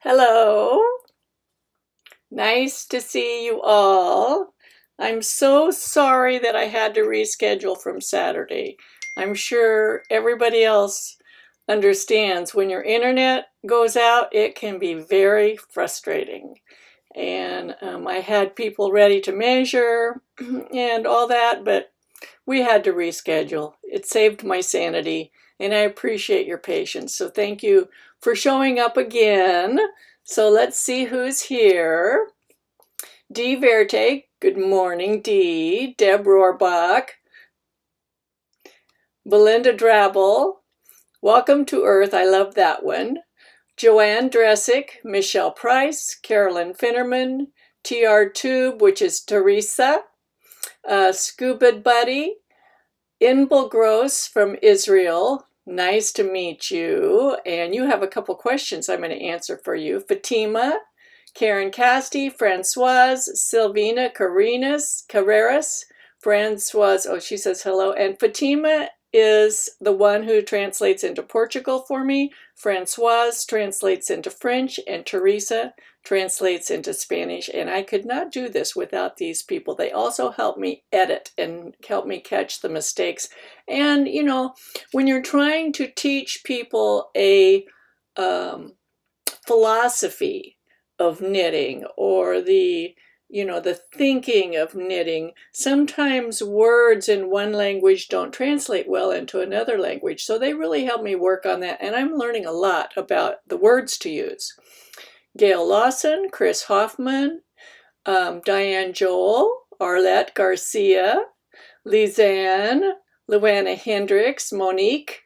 Hello, nice to see you all. I'm so sorry that I had to reschedule from Saturday. I'm sure everybody else understands when your internet goes out, it can be very frustrating. And I had people ready to measure and all that, but we had to reschedule. It saved my sanity, and I appreciate your patience. So thank you for showing up again. So let's see who's here. Dee Verte, good morning, Dee. Deb Rohrbach, Belinda Drabble, welcome to Earth, I love that one. Joanne Dressick, Michelle Price, Carolyn Finnerman, TR Tube, which is Teresa, Scuba Buddy, Inbal Gross from Israel, nice to meet you. And you have a couple questions I'm going to answer for you. Fatima, Karen Casti, Francoise, Silvina Carreras, Francoise, oh, she says hello. And Fatima is the one who translates into Portugal for me. Francoise translates into French, and Teresa translates into Spanish. And I could not do this without these people. They also help me edit and help me catch the mistakes. And, you know, when you're trying to teach people a philosophy of knitting, or the thinking of knitting, sometimes words in one language don't translate well into another language. So they really help me work on that, and I'm learning a lot about the words to use. Gail Lawson, Chris Hoffman, Diane Joel, Arlette Garcia, Lizanne, Luana Hendricks, Monique,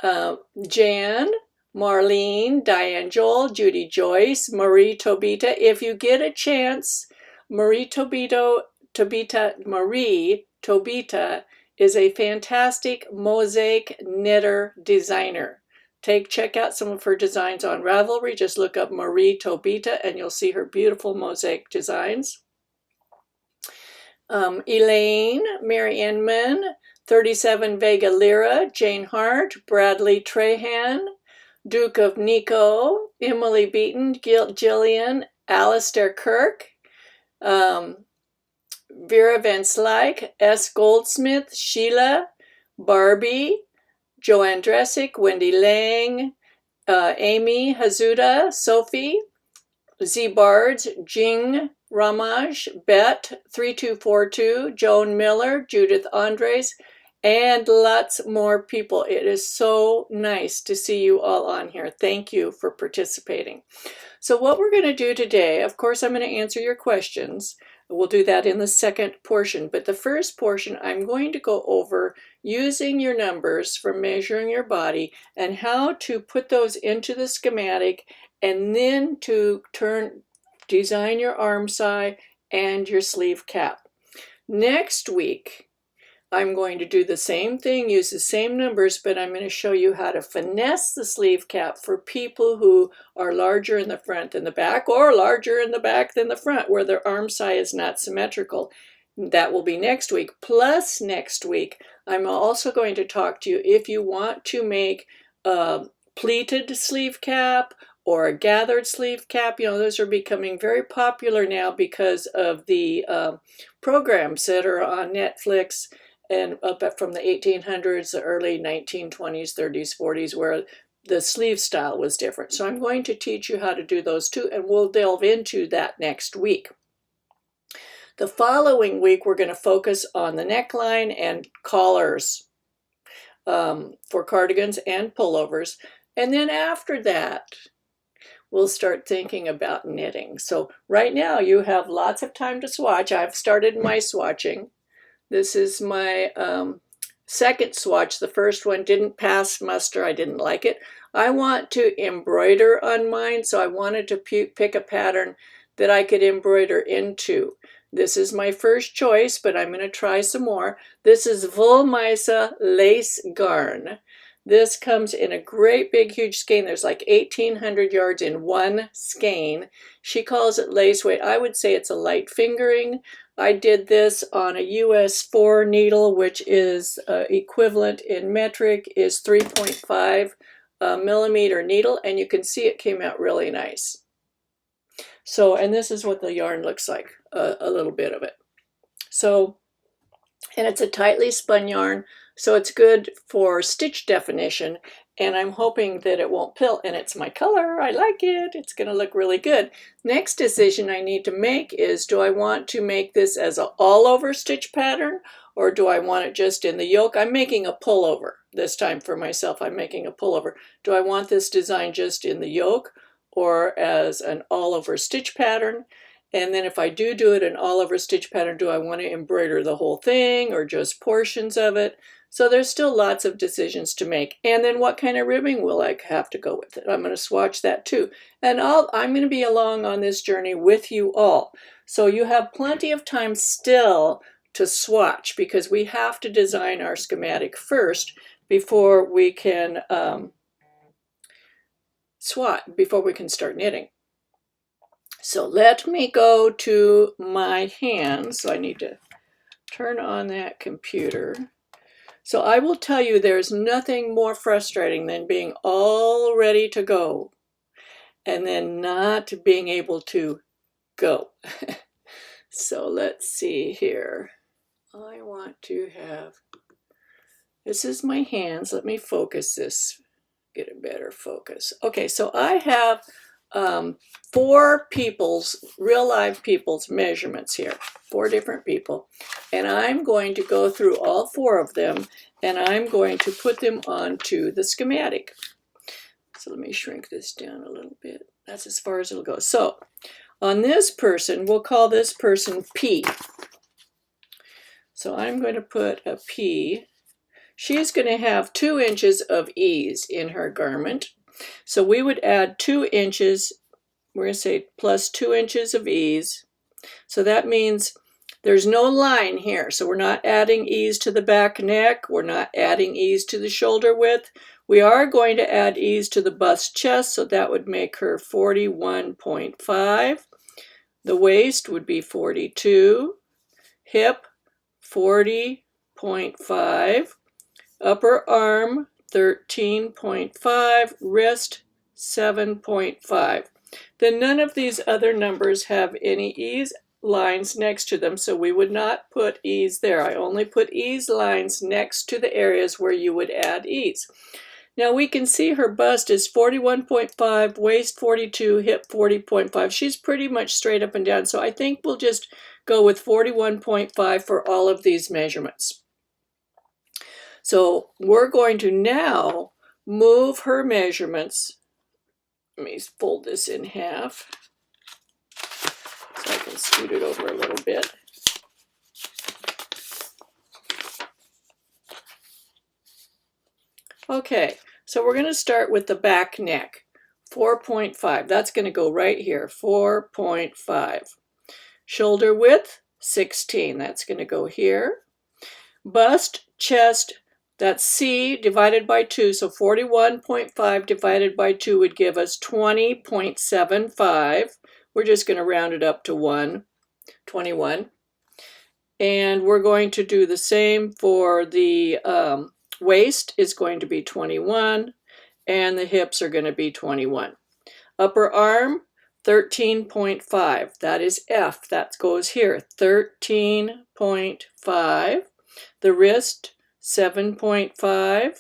Jan, Marlene, Diane Joel, Judy Joyce, Marie Tobita. If you get a chance, Marie Tobita is a fantastic mosaic knitter designer. Check out some of her designs on Ravelry. Just look up Marie Tobita and you'll see her beautiful mosaic designs. Elaine, Mary Inman, 37 Vega Lira, Jane Hart, Bradley Trahan, Duke of Nico, Emily Beaton, Jillian, Alistair Kirk, Vera Van Slyke, S. Goldsmith, Sheila, Barbie, Joanne Dressick, Wendy Lang, Amy Hazuda, Sophie, Z Bards, Jing Ramaj, Bet 3242, Joan Miller, Judith Andres, and lots more people. It is so nice to see you all on here. Thank you for participating. So what we're going to do today, of course, I'm going to answer your questions. We'll do that in the second portion, but the first portion I'm going to go over using your numbers for measuring your body and how to put those into the schematic, and then to design your armscye and your sleeve cap. Next week, I'm going to do the same thing, use the same numbers, but I'm going to show you how to finesse the sleeve cap for people who are larger in the front than the back, or larger in the back than the front, where their armscye is not symmetrical. That will be next week. Plus, next week, I'm also going to talk to you if you want to make a pleated sleeve cap or a gathered sleeve cap. You know, those are becoming very popular now because of the programs that are on Netflix and up from the 1800s, the early 1920s, 30s, 40s, where the sleeve style was different. So I'm going to teach you how to do those too, and we'll delve into that next week. The following week, we're going to focus on the neckline and collars for cardigans and pullovers. And then after that, we'll start thinking about knitting. So right now, you have lots of time to swatch. I've started my swatching. This is my second swatch. The first one didn't pass muster. I didn't like it. I want to embroider on mine, so I wanted to pick a pattern that I could embroider into. This is my first choice, but I'm going to try some more. This is Wollmeise Lace Garn. This comes in a great big huge skein. There's like 1,800 yards in one skein. She calls it lace weight. I would say it's a light fingering. I did this on a US 4 needle, which is equivalent in metric is 3.5 millimeter needle, and you can see it came out really nice. So, and this is what the yarn looks like, a little bit of it. So, and it's a tightly spun yarn, so it's good for stitch definition, and I'm hoping that it won't pill, and it's my color. I like it. It's going to look really good. Next decision I need to make is, do I want to make this as an all-over stitch pattern, or do I want it just in the yoke? I'm making a pullover this time for myself. I'm making a pullover. Do I want this design just in the yoke or as an all-over stitch pattern? And then if I do it an all-over stitch pattern, do I want to embroider the whole thing or just portions of it? So there's still lots of decisions to make. And then what kind of ribbing will I have to go with it? I'm going to swatch that too. And I'm going to be along on this journey with you all. So you have plenty of time still to swatch, because we have to design our schematic first before we can before we can start knitting. So let me go to my hands. So I need to turn on that computer. So I will tell you, there's nothing more frustrating than being all ready to go and then not being able to go. So let's see here. I want to have, this is my hands. Let me focus this, get a better focus. Okay, so I have 4 people's, real live people's measurements here, 4 different people. And I'm going to go through all 4 of them, and I'm going to put them onto the schematic. So let me shrink this down a little bit. That's as far as it'll go. So on this person, we'll call this person P. So I'm going to put a P. She's going to have 2 inches of ease in her garment. So we would add 2 inches, we're going to say plus 2 inches of ease. So that means there's no line here. So we're not adding ease to the back neck. We're not adding ease to the shoulder width. We are going to add ease to the bust chest. So that would make her 41.5. The waist would be 42. Hip, 40.5. Upper arm, 13.5, wrist, 7.5. Then none of these other numbers have any ease lines next to them, so we would not put ease there. I only put ease lines next to the areas where you would add ease. Now we can see her bust is 41.5, waist 42, hip 40.5. She's pretty much straight up and down, so I think we'll just go with 41.5 for all of these measurements. So we're going to now move her measurements. Let me fold this in half so I can scoot it over a little bit. Okay, so we're going to start with the back neck, 4.5. That's going to go right here, 4.5. Shoulder width, 16. That's going to go here. Bust, chest, that's C divided by 2, so 41.5 divided by 2 would give us 20.75. We're just going to round it up to 21. And we're going to do the same for the waist is going to be 21, and the hips are going to be 21. Upper arm, 13.5. That is F. That goes here, 13.5. The wrist, 7.5.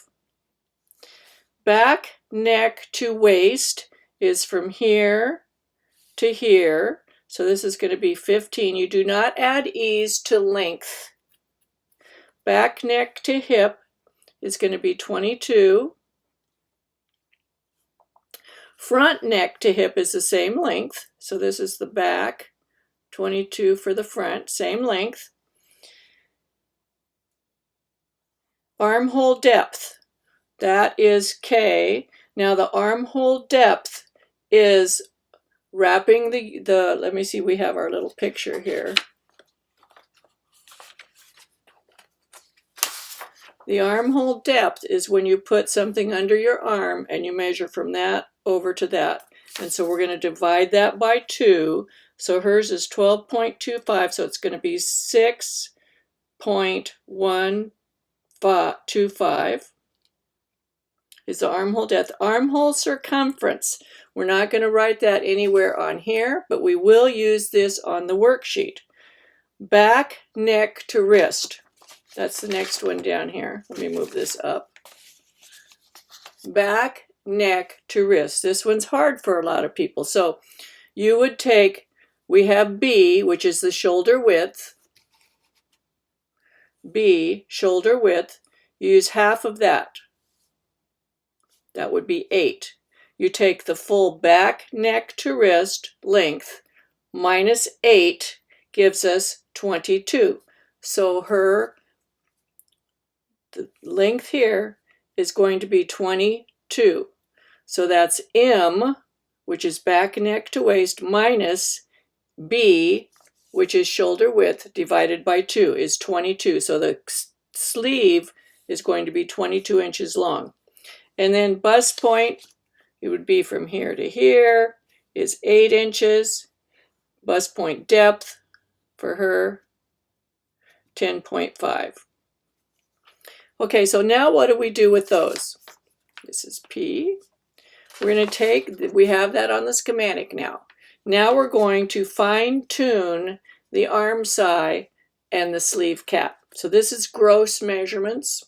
Back, neck to waist is from here to here. So this is going to be 15. You do not add ease to length. Back, neck to hip is going to be 22. Front neck to hip is the same length. So this is the back, 22 for the front, same length. Armhole depth, that is K. Now the armhole depth is wrapping the let me see, we have our little picture here. The armhole depth is when you put something under your arm and you measure from that over to that. And so we're going to divide that by 2. So hers is 12.25, so it's going to be 6.125. is the armhole depth. Armhole circumference. We're not going to write that anywhere on here, but we will use this on the worksheet. Back, neck to wrist. That's the next one down here. Let me move this up. Back, neck to wrist. This one's hard for a lot of people. So you would take, we have B, which is the shoulder width. B, shoulder width. You use half of that. That would be 8. You take the full back, neck to wrist length minus 8 gives us 22. So the length here is going to be 22. So that's M, which is back, neck to waist, minus B, which is shoulder width, divided by 2 is 22. So the sleeve is going to be 22 inches long. And then bust point, it would be from here to here, is 8 inches. Bust point depth for her, 10.5. Okay, so now what do we do with those? This is P. We're going to take, we have that on the schematic now. Now we're going to fine tune the Armscye and the sleeve cap. So this is gross measurements.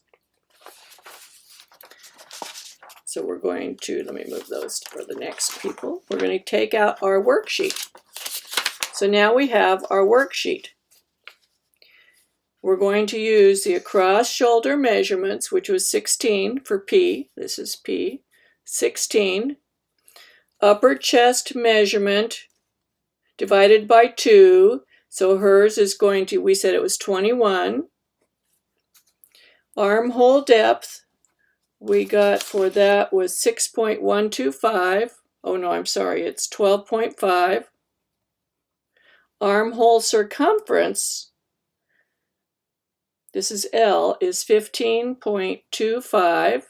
So we're going to, let me move those for the next people. We're going to take out our worksheet. So now we have our worksheet. We're going to use the across shoulder measurements, which was 16 for P. This is P. 16. Upper chest measurement divided by 2. So hers is going to, we said it was 21. Armhole depth, we got for that was 6.125. Oh no, I'm sorry, it's 12.5. Armhole circumference, this is L, is 15.25.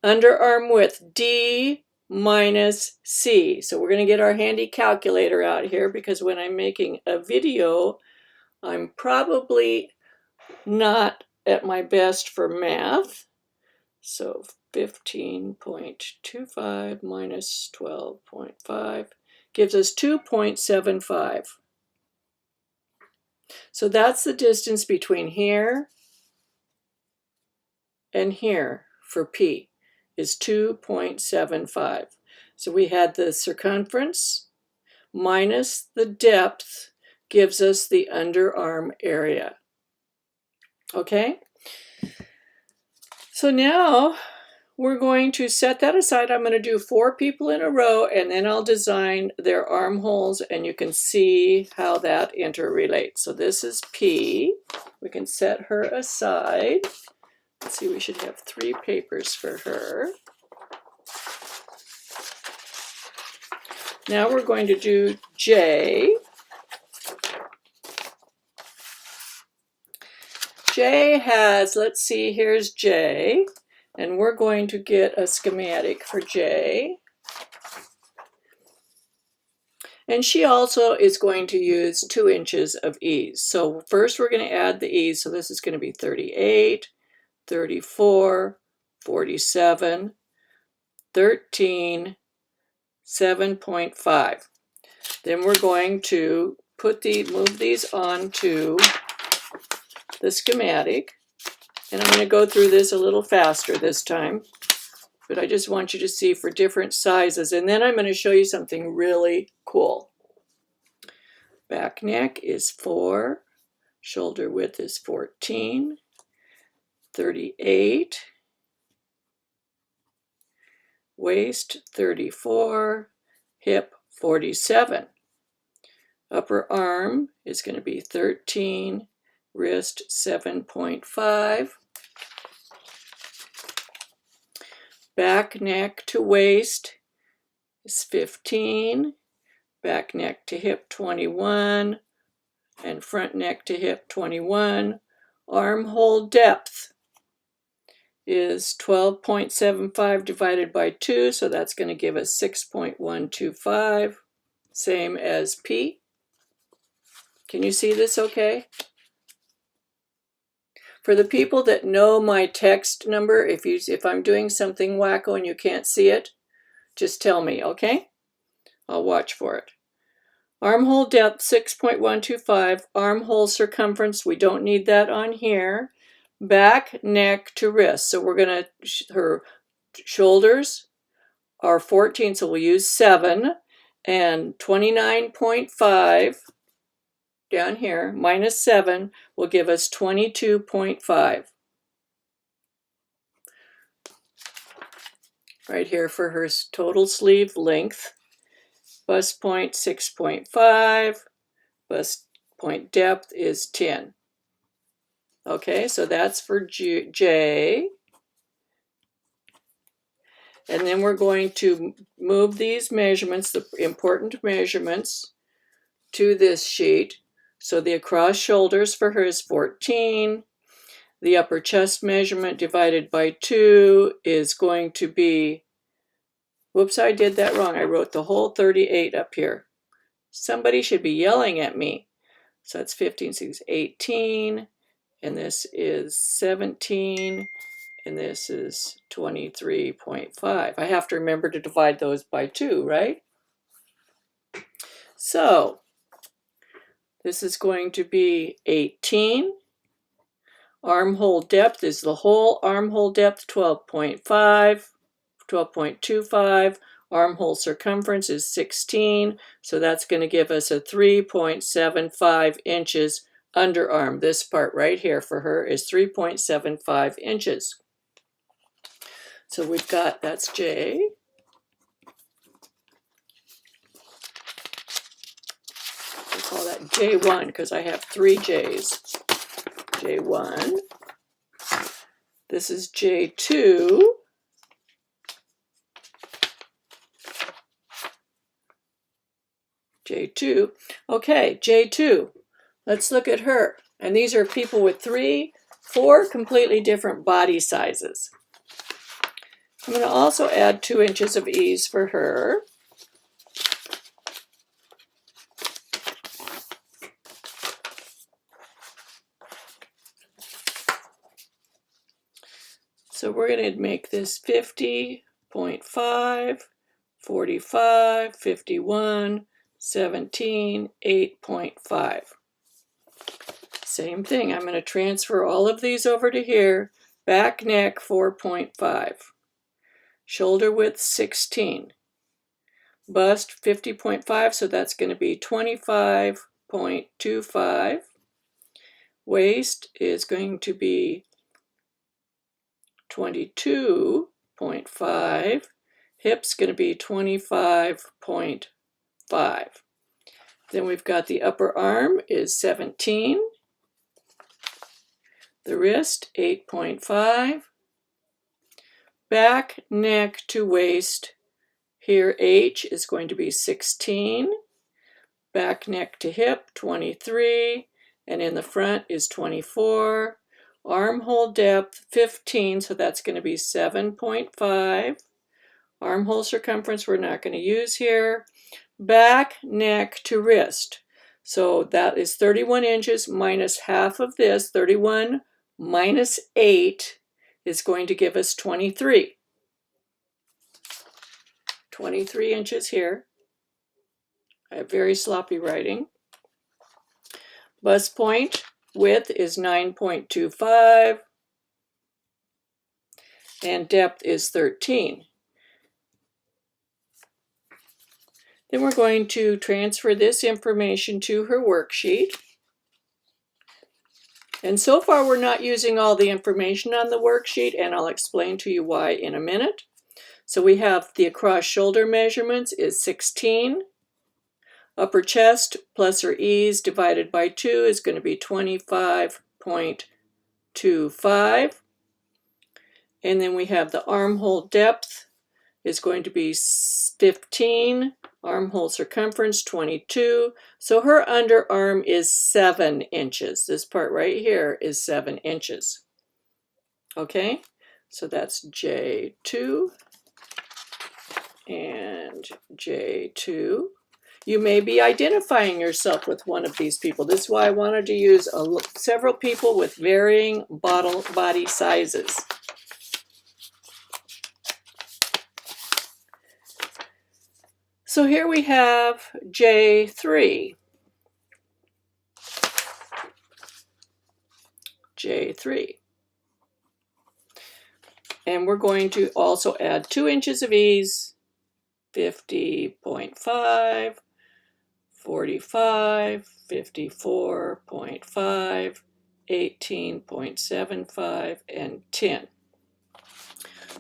Underarm width, D minus C. So we're going to get our handy calculator out here because when I'm making a video, I'm probably not at my best for math. So 15.25 minus 12.5 gives us 2.75. So that's the distance between here and here for P is 2.75. So we had the circumference minus the depth gives us the underarm area. Okay? So now we're going to set that aside. I'm going to do 4 people in a row and then I'll design their armholes and you can see how that interrelates. So this is P. We can set her aside. Let's see, we should have 3 papers for her. Now we're going to do J. J has, let's see, here's J, and we're going to get a schematic for J. And she also is going to use 2 inches of ease. So first we're going to add the ease, so this is going to be 38, 34, 47, 13, 7.5. Then we're going to move these onto the schematic, and I'm going to go through this a little faster this time, but I just want you to see for different sizes, and then I'm going to show you something really cool. Back neck is 4, shoulder width is 14, 38, waist 34, hip 47. Upper arm is going to be 13, wrist 7.5. Back neck to waist is 15. Back neck to hip 21. And front neck to hip 21. Armhole depth is 12.75 divided by 2, so that's going to give us 6.125, same as P. Can you see this okay? For the people that know my text number, if I'm doing something wacko and you can't see it, just tell me, okay? I'll watch for it. Armhole depth 6.125, armhole circumference, we don't need that on here. Back, neck to wrist. So we're gonna, her shoulders are 14, so we'll use 7, and 29.5 down here minus 7 will give us 22.5. Right here for her total sleeve length. Bust point 6.5, bust point depth is 10. Okay, so that's for J. And then we're going to move these measurements, the important measurements, to this sheet. So the across shoulders for her is 14. The upper chest measurement divided by 2 is going to be, whoops, I did that wrong. I wrote the whole 38 up here. Somebody should be yelling at me. So that's 15, 6, 18, and this is 17, and this is 23.5. I have to remember to divide those by 2, right? So this is going to be 18. Armhole depth is the whole armhole depth, 12.5, 12.25. Armhole circumference is 16, so that's going to give us a 3.75 inches underarm. This part right here for her is 3.75 inches. So we've got, that's J. We'll call that J1 because I have 3 J's. J1. This is J2. J2. Okay, J2. Let's look at her. And these are people with 3, 4 completely different body sizes. I'm going to also add 2 inches of ease for her. So we're going to make this 50.5, 45, 51, 17, 8.5. Same thing. I'm going to transfer all of these over to here. Back neck 4.5. Shoulder width 16. Bust 50.5, so that's going to be 25.25. Waist is going to be 22.5. Hips going to be 25.5. Then we've got the upper arm is 17. The wrist 8.5. Back, neck to waist. Here H is going to be 16. Back, neck to hip 23. And in the front is 24. Armhole depth 15, so that's going to be 7.5. Armhole circumference we're not going to use here. Back, neck to wrist. So that is 31 inches minus half of this. 31 minus 8 is going to give us 23. 23 inches here. I have very sloppy writing. Bust point width is 9.25 and depth is 13. Then we're going to transfer this information to her worksheet. And so far we're not using all the information on the worksheet, and I'll explain to you why in a minute. So we have the across shoulder measurements is 16. Upper chest plus or ease divided by 2 is going to be 25.25. And then we have the armhole depth is going to be 15. Armhole circumference 22. So her underarm is 7 inches. This part right here is 7 inches. Okay, so that's J2 and J2. You may be identifying yourself with one of these people. This is why I wanted to use several people with varying body sizes. So here we have J3. J3. And we're going to also add 2 inches of ease, 50.5, 45, 54.5, 18.75, and 10.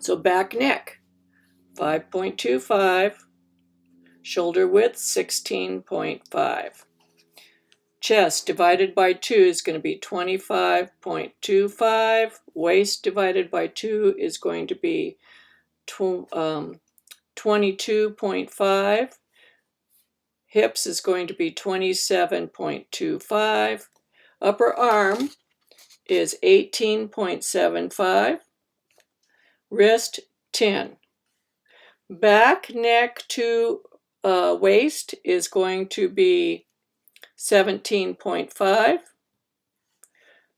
So back neck, 5.25, shoulder width, 16.5. Chest divided by 2 is going to be 25.25. Waist divided by 2 is going to be 22.5. Hips is going to be 27.25. Upper arm is 18.75. Wrist, 10. Back, neck to waist is going to be 17.5.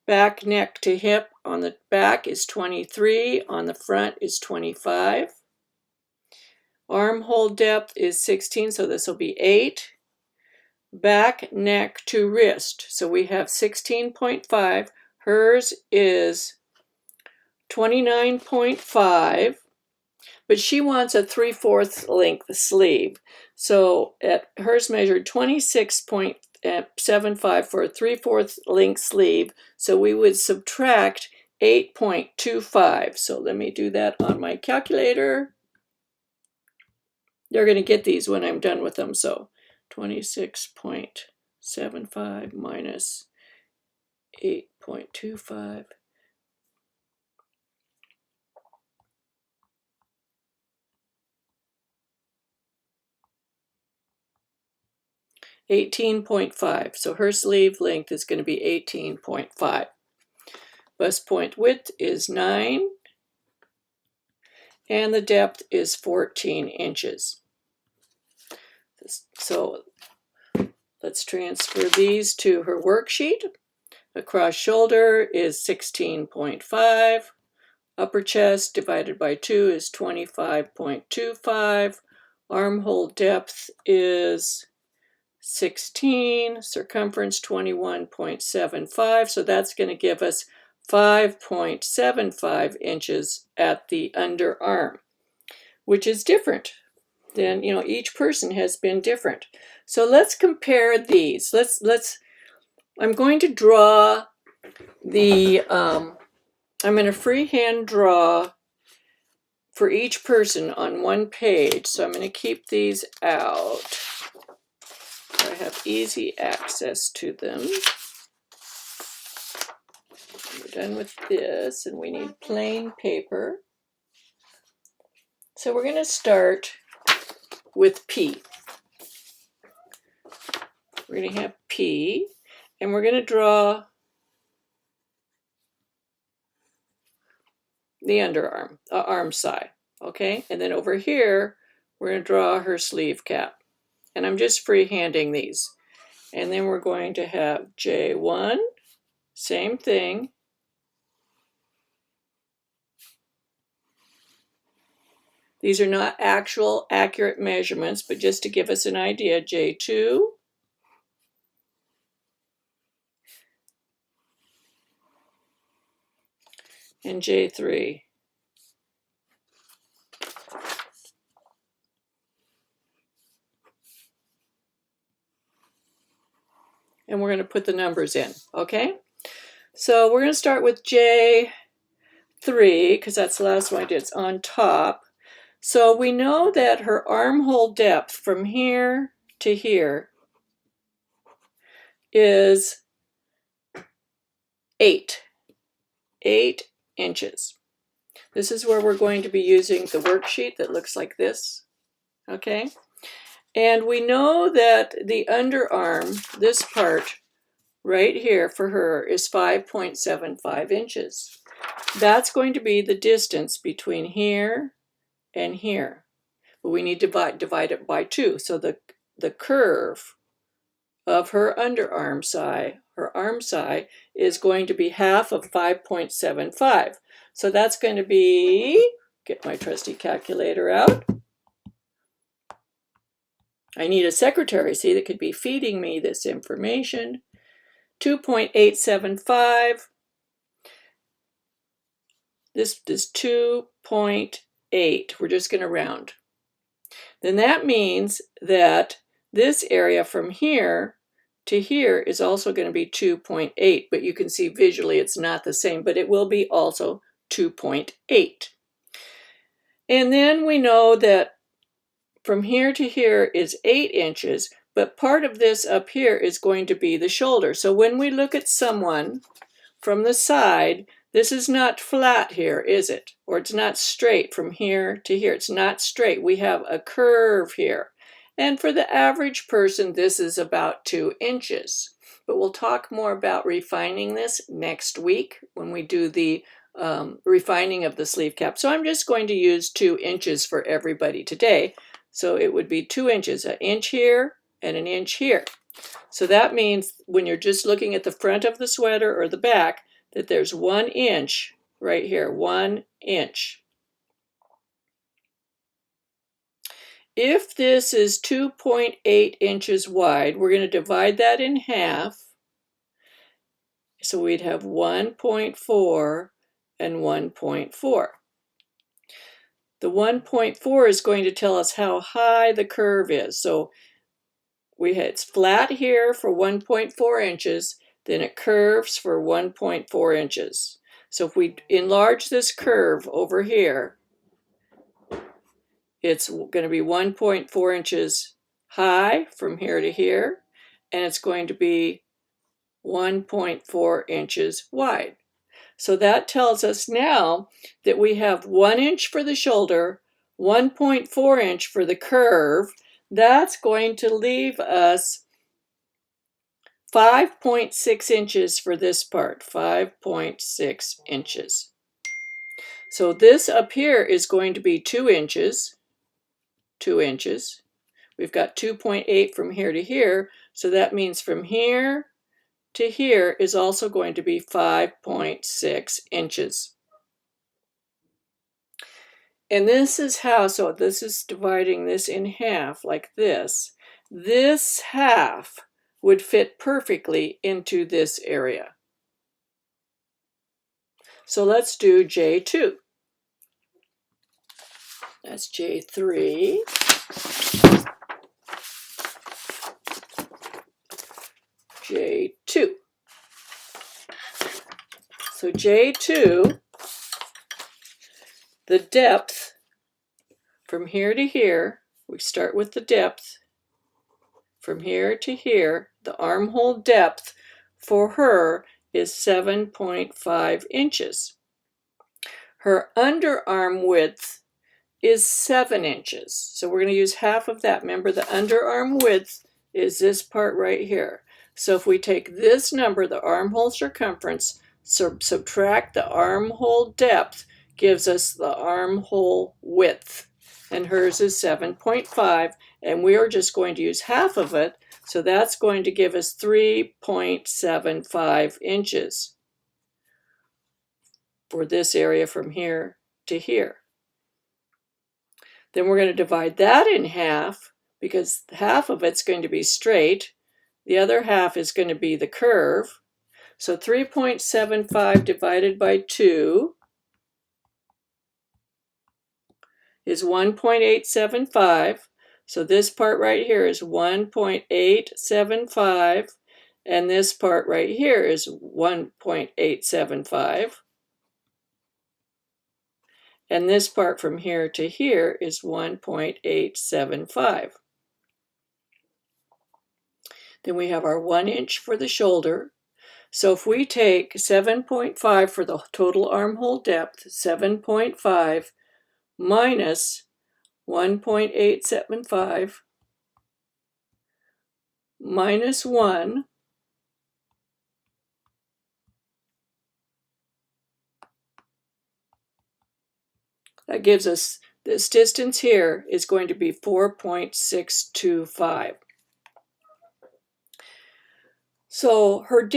Back, neck to hip on the back is 23. On the front is 25. Armhole depth is 16, so this will be 8. Back, neck to wrist, so we have 16.5. Hers is 29.5, but she wants a 3/4 length sleeve. So hers measured 26.75 for a 3/4 length sleeve. So we would subtract 8.25. So let me do that on my calculator. They're going to get these when I'm done with them. So 26.75 minus 8.25. 18.5. So her sleeve length is going to be 18.5. Bust point width is 9. And the depth is 14 inches. So let's transfer these to her worksheet. Across shoulder is 16.5. Upper chest divided by 2 is 25.25. Armhole depth is 16. Circumference 21.75. So that's going to give us 5.75 inches at the underarm, which is different. Then, each person has been different. So let's compare these. I'm going to draw I'm going to freehand draw for each person on one page. So I'm going to keep these out. I have easy access to them. We're done with this, and we need plain paper. So we're going to start with P. We're going to have P, and we're going to draw the underarm, Armscye, okay? And then over here, we're going to draw her sleeve cap. And I'm just freehanding these. And then we're going to have J1, same thing. These are not actual accurate measurements, but just to give us an idea, J2, and J3. And we're going to put the numbers in, okay? So we're going to start with J3, because that's the last one I did. It's on top. So we know that her armhole depth from here to here is 8 inches. This is where we're going to be using the worksheet that looks like this, okay? And we know that the underarm, this part right here for her, is 5.75 inches. That's going to be the distance between here and here. But we need to divide it by 2. So the the curve of her underarm side, her arm side, is going to be half of 5.75. So that's going to be, get my trusty calculator out. I need a secretary, see, that could be feeding me this information. 2.875. This is 2.8. We're just going to round. Then that means that this area from here to here is also going to be 2.8, but you can see visually it's not the same, but it will be also 2.8. And then we know that from here to here is 8 inches, but part of this up here is going to be the shoulder. So when we look at someone from the side, this is not flat here, is it? Or it's not straight from here to here. It's not straight. We have a curve here. And for the average person, this is about 2 inches. But we'll talk more about refining this next week when we do the refining of the sleeve cap. So I'm just going to use 2 inches for everybody today. So it would be 2 inches, an inch here and an inch here. So that means when you're just looking at the front of the sweater or the back, that there's 1 inch right here, 1 inch. If this is 2.8 inches wide, we're going to divide that in half. So we'd have 1.4 and 1.4. The 1.4 is going to tell us how high the curve is. So it's flat here for 1.4 inches, then it curves for 1.4 inches. So if we enlarge this curve over here, it's going to be 1.4 inches high from here to here, and it's going to be 1.4 inches wide. So that tells us now that we have 1 inch for the shoulder, 1.4 inch for the curve. That's going to leave us 5.6 inches for this part, 5.6 inches. So this up here is going to be 2 inches, 2 inches. We've got 2.8 from here to here, so that means from here to here is also going to be 5.6 inches. And this is how, so this is dividing this in half like this. This half would fit perfectly into this area. So let's do J2. That's J3. J2. So J2, the depth from here to here, we start with the depth. From here to here, the armhole depth for her is 7.5 inches. Her underarm width is 7 inches. So we're going to use half of that. Remember, the underarm width is this part right here. So if we take this number, the armhole circumference, subtract the armhole depth, gives us the armhole width. And hers is 7.5, and we are just going to use half of it, so that's going to give us 3.75 inches for this area from here to here. Then we're going to divide that in half, because half of it's going to be straight, the other half is going to be the curve. So 3.75 divided by 2 is 1.875. So this part right here is 1.875, and this part right here is 1.875. And this part from here to here is 1.875. Then we have our 1 inch for the shoulder. So if we take 7.5 for the total armhole depth, 7.5 minus 1.875 minus 1, that gives us This distance here is going to be 4.625. So her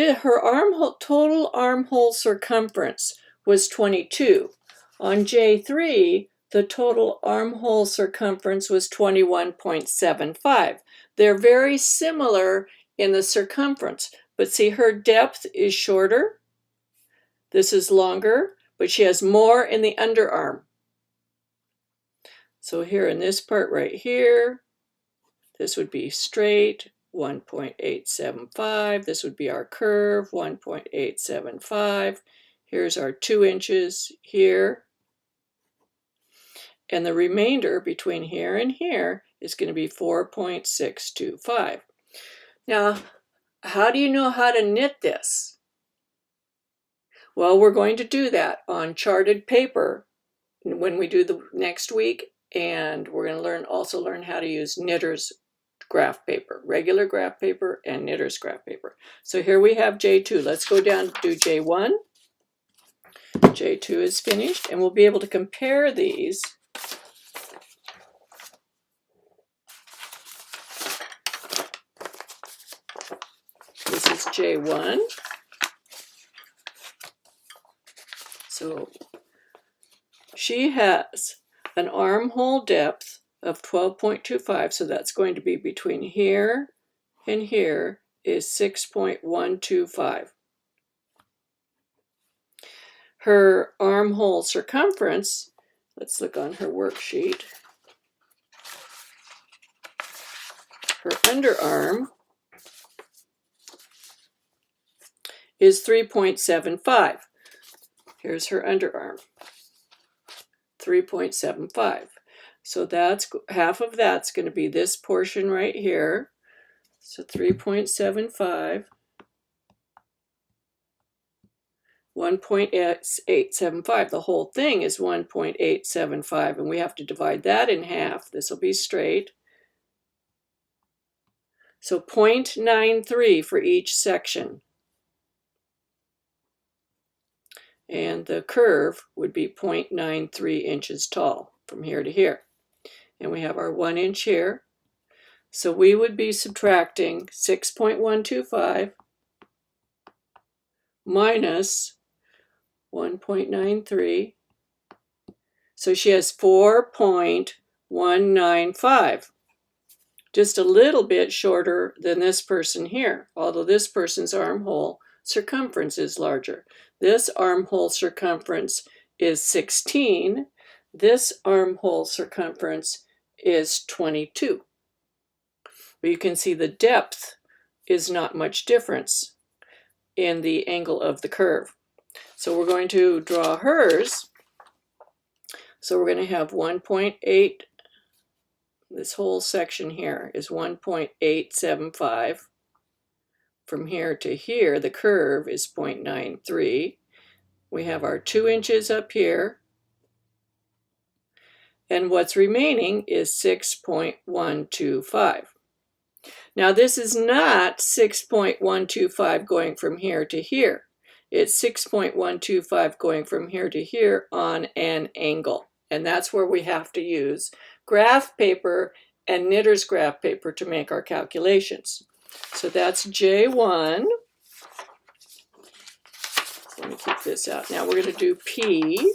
armhole, total armhole circumference was 22. On J3, the total armhole circumference was 21.75. They're very similar in the circumference, but see, her depth is shorter. This is longer, but she has more in the underarm. So here in this part right here, this would be straight, 1.875. This would be our curve, 1.875. Here's our 2 inches here. And the remainder between here and here is going to be 4.625. Now, how do you know how to knit this? Well, we're going to do that on charted paper when we do the next week, and we're going to also learn how to use knitter's graph paper, regular graph paper and knitter's graph paper. So here we have J2. Let's go down to do J1. J2 is finished, and we'll be able to compare these. This is J1. So she has an armhole depth of 12.25, so that's going to be between here and here is 6.125. Her armhole circumference, let's look on her worksheet. Her underarm is 3.75. Here's her underarm, 3.75. So that's half of that's going to be this portion right here. So 3.75, 1.875. The whole thing is 1.875, and we have to divide that in half. This will be straight. So 0.93 for each section. And the curve would be 0.93 inches tall from here to here. And we have our 1 inch here. So we would be subtracting 6.125 minus 1.93. So she has 4.195. Just a little bit shorter than this person here, although this person's armhole circumference is larger. This armhole circumference is 16. This armhole circumference is 22. But you can see the depth is not much difference in the angle of the curve. So we're going to draw hers. So we're going to have 1.8. This whole section here is 1.875. From here to here, the curve is 0.93. We have our 2 inches up here. And what's remaining is 6.125. Now this is not 6.125 going from here to here. It's 6.125 going from here to here on an angle. And that's where we have to use graph paper and knitter's graph paper to make our calculations. So that's J1. Let me keep this out. Now we're going to do P.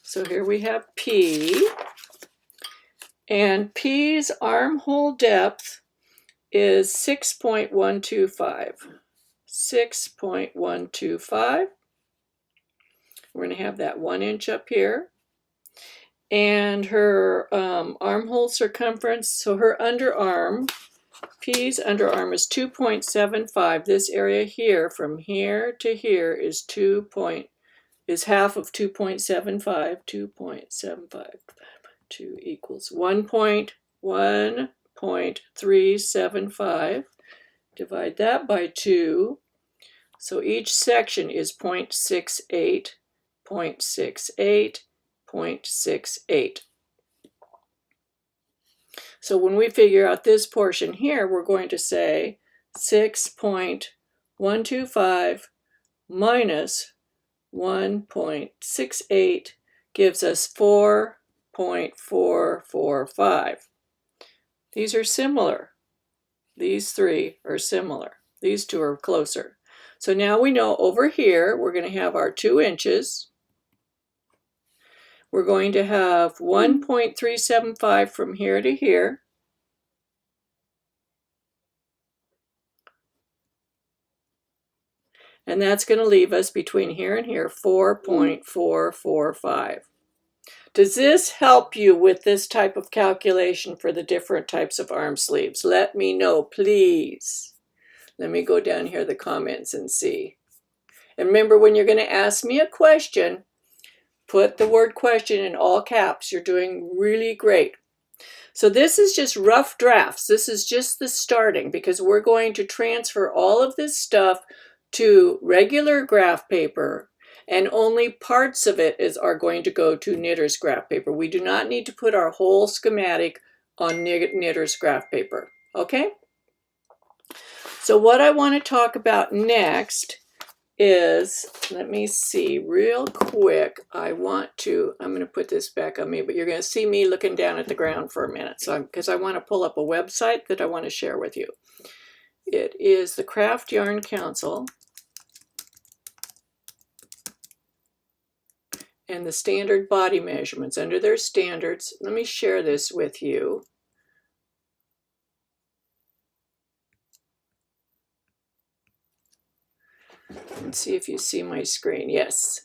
So here we have P. And P's armhole depth is 6.125. 6.125. We're going to have that 1 inch up here. And her armhole circumference, so her underarm, P's underarm is 2.75. This area here, from here to here, is half of 2.75. 2.75 2 equals 1.375. Divide that by 2. So each section is 0.68, 0.68, 0.68. So when we figure out this portion here, we're going to say 6.125 minus 1.68 gives us 4.445. These are similar. These three are similar. These two are closer. So now we know over here we're going to have our 2 inches. We're going to have 1.375 from here to here. And that's going to leave us between here and here 4.445. Does this help you with this type of calculation for the different types of arm sleeves? Let me know, please. Let me go down here the comments and see. And remember, when you're going to ask me a question, put the word question in all caps. You're doing really great. So this is just rough drafts. This is just the starting, because we're going to transfer all of this stuff to regular graph paper, and only parts of it are going to go to knitter's graph paper. We do not need to put our whole schematic on knitter's graph paper. Okay? So what I want to talk about next is, let me see real quick. I'm going to put this back on me, but you're going to see me looking down at the ground for a minute. So because I want to pull up a website that I want to share with you. It is the Craft Yarn Council and the standard body measurements. Under their standards, let me share this with you. Let's see if you see my screen. Yes.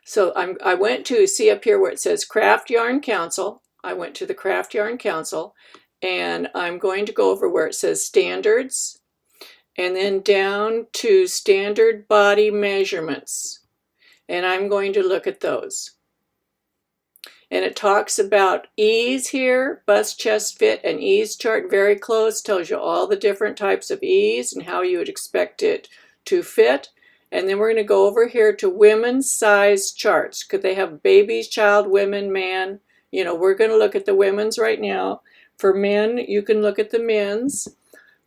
So I went to, see up here where it says Craft Yarn Council. I went to the Craft Yarn Council, and I'm going to go over where it says standards, and then down to standard body measurements. And I'm going to look at those. And it talks about ease here, bust, chest, fit, and ease chart very close. Tells you all the different types of ease and how you would expect it to fit. And then we're going to go over here to women's size charts. Could they have babies, child, women, man? You know, we're going to look at the women's right now. For men, you can look at the men's.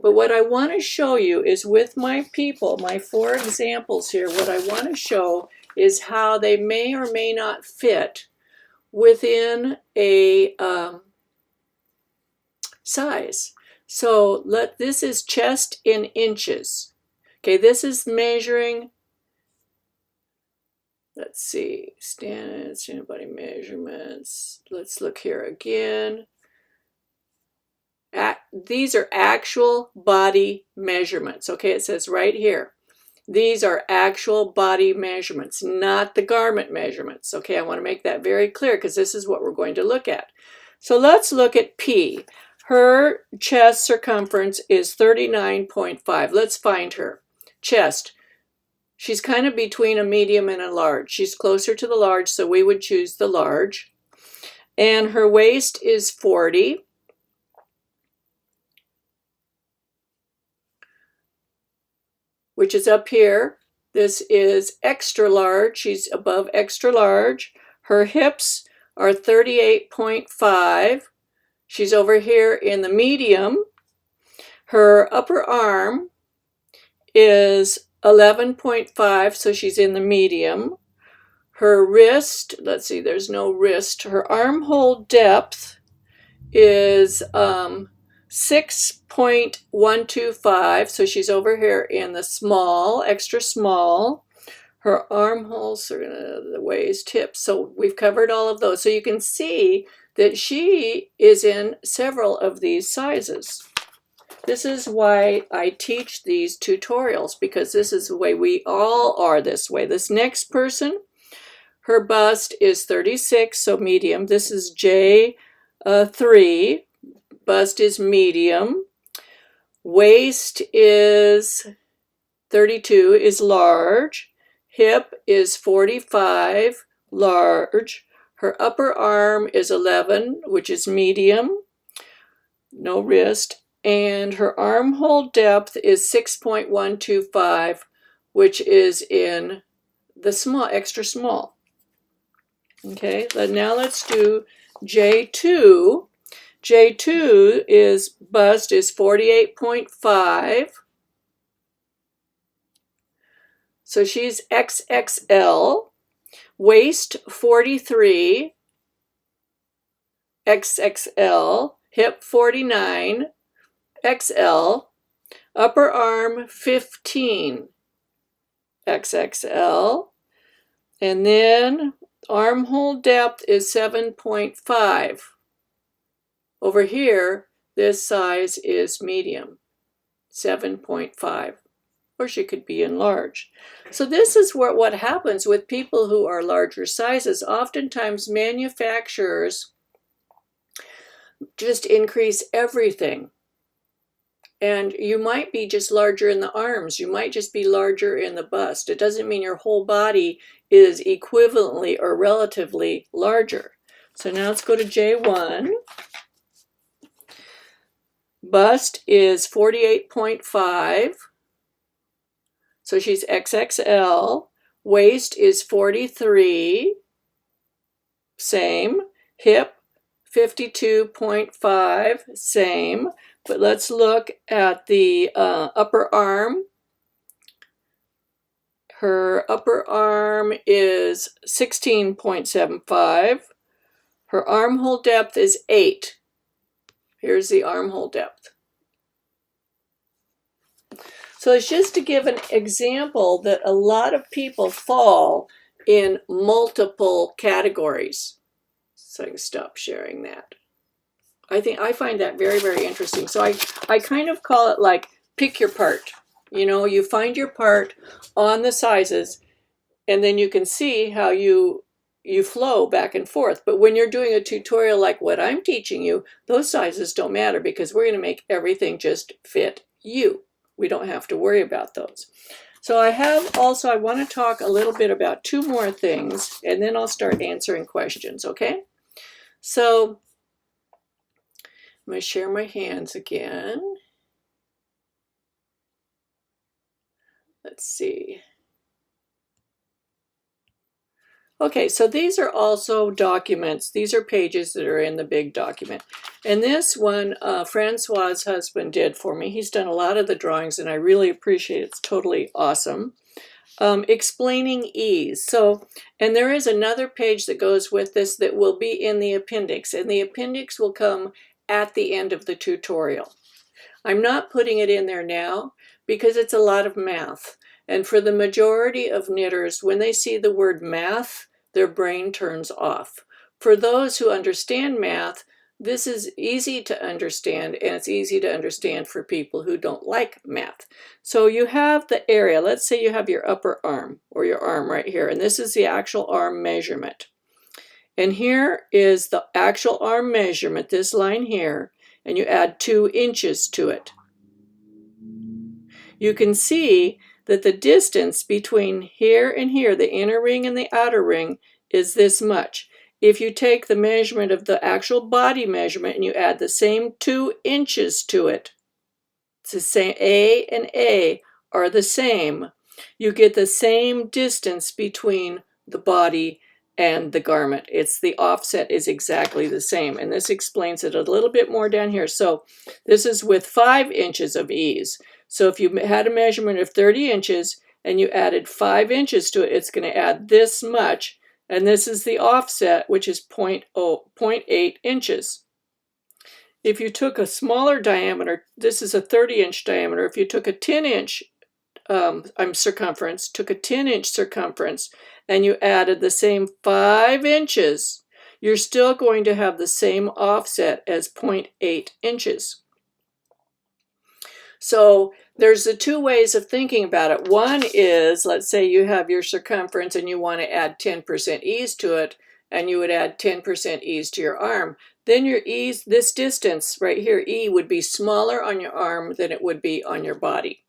But what I want to show you is with my people, my 4 examples here, what I want to show is how they may or may not fit within a size. So this is chest in inches. Okay, this is measuring, let's see, standard body measurements. Let's look here again. These are actual body measurements. Okay, it says right here. These are actual body measurements, not the garment measurements. Okay, I want to make that very clear because this is what we're going to look at. So let's look at P. Her chest circumference is 39.5. Let's find her. Chest. She's kind of between a medium and a large. She's closer to the large, so we would choose the large. And her waist is 40. Which is up here. This is extra large. She's above extra large. Her hips are 38.5. She's over here in the medium. Her upper arm is 11.5, so she's in the medium. Her wrist, let's see, there's no wrist. Her armhole depth is 6.125, so she's over here in the small, extra small. Her armholes are the waist, hips, so we've covered all of those. So you can see that she is in several of these sizes. This is why I teach these tutorials, because this is the way we all are this way. This next person, her bust is 36, so medium. This is J3. Bust is medium. Waist is 32, is large. Hip is 45, large. Her upper arm is 11, which is medium. No wrist. And her armhole depth is 6.125, which is in the small, extra small. Okay, now let's do J2. J2 is bust is 48.5. So she's XXL, waist 43, XXL, hip 49, XL, upper arm 15, XXL, and then armhole depth is 7.5. Over here, this size is medium, 7.5, or she could be in large. So this is what happens with people who are larger sizes. Oftentimes manufacturers just increase everything. And you might be just larger in the arms. You might just be larger in the bust. It doesn't mean your whole body is equivalently or relatively larger. So now let's go to J1. Bust is 48.5. So she's XXL. Waist is 43. Same. Hip 52.5. Same. But let's look at the upper arm. Her upper arm is 16.75. Her armhole depth is 8. Here's the armhole depth. So it's just to give an example that a lot of people fall in multiple categories. So I can stop sharing that. I find that very, very interesting. So I kind of call it like pick your part. You know, you find your part on the sizes, and then you can see how you flow back and forth. But when you're doing a tutorial like what I'm teaching you, those sizes don't matter because we're going to make everything just fit you. We don't have to worry about those. So I want to talk a little bit about 2 more things, and then I'll start answering questions, okay? So I'm going to share my hands again. Let's see. Okay, so these are also documents. These are pages that are in the big document. And this one, Francois's husband did for me. He's done a lot of the drawings, and I really appreciate it. It's totally awesome. Explaining ease. So, and there is another page that goes with this that will be in the appendix, and the appendix will come at the end of the tutorial. I'm not putting it in there now because it's a lot of math. And for the majority of knitters, when they see the word math, their brain turns off. For those who understand math, this is easy to understand, and it's easy to understand for people who don't like math. So you have the area. Let's say you have your upper arm or your arm right here, and this is the actual arm measurement. And here is the actual arm measurement, this line here, and you add 2 inches to it. You can see that the distance between here and here, the inner ring and the outer ring, is this much. If you take the measurement of the actual body measurement and you add the same 2 inches to it, it's the same, A and A are the same, you get the same distance between the body and the garment. It's the offset is exactly the same, and this explains it a little bit more down here. So this is with 5 inches of ease. So if you had a measurement of 30 inches and you added 5 inches to it, it's going to add this much, and this is the offset, which is 0.8 inches. If you took a smaller diameter, this is a 30-inch diameter, if you took a 10-inch circumference, took a 10-inch circumference, and you added the same 5 inches, you're still going to have the same offset as 0.8 inches. So there's the 2 ways of thinking about it. One is, let's say you have your circumference and you want to add 10% ease to it, and you would add 10% ease to your arm. Then your ease, this distance right here, E, would be smaller on your arm than it would be on your body.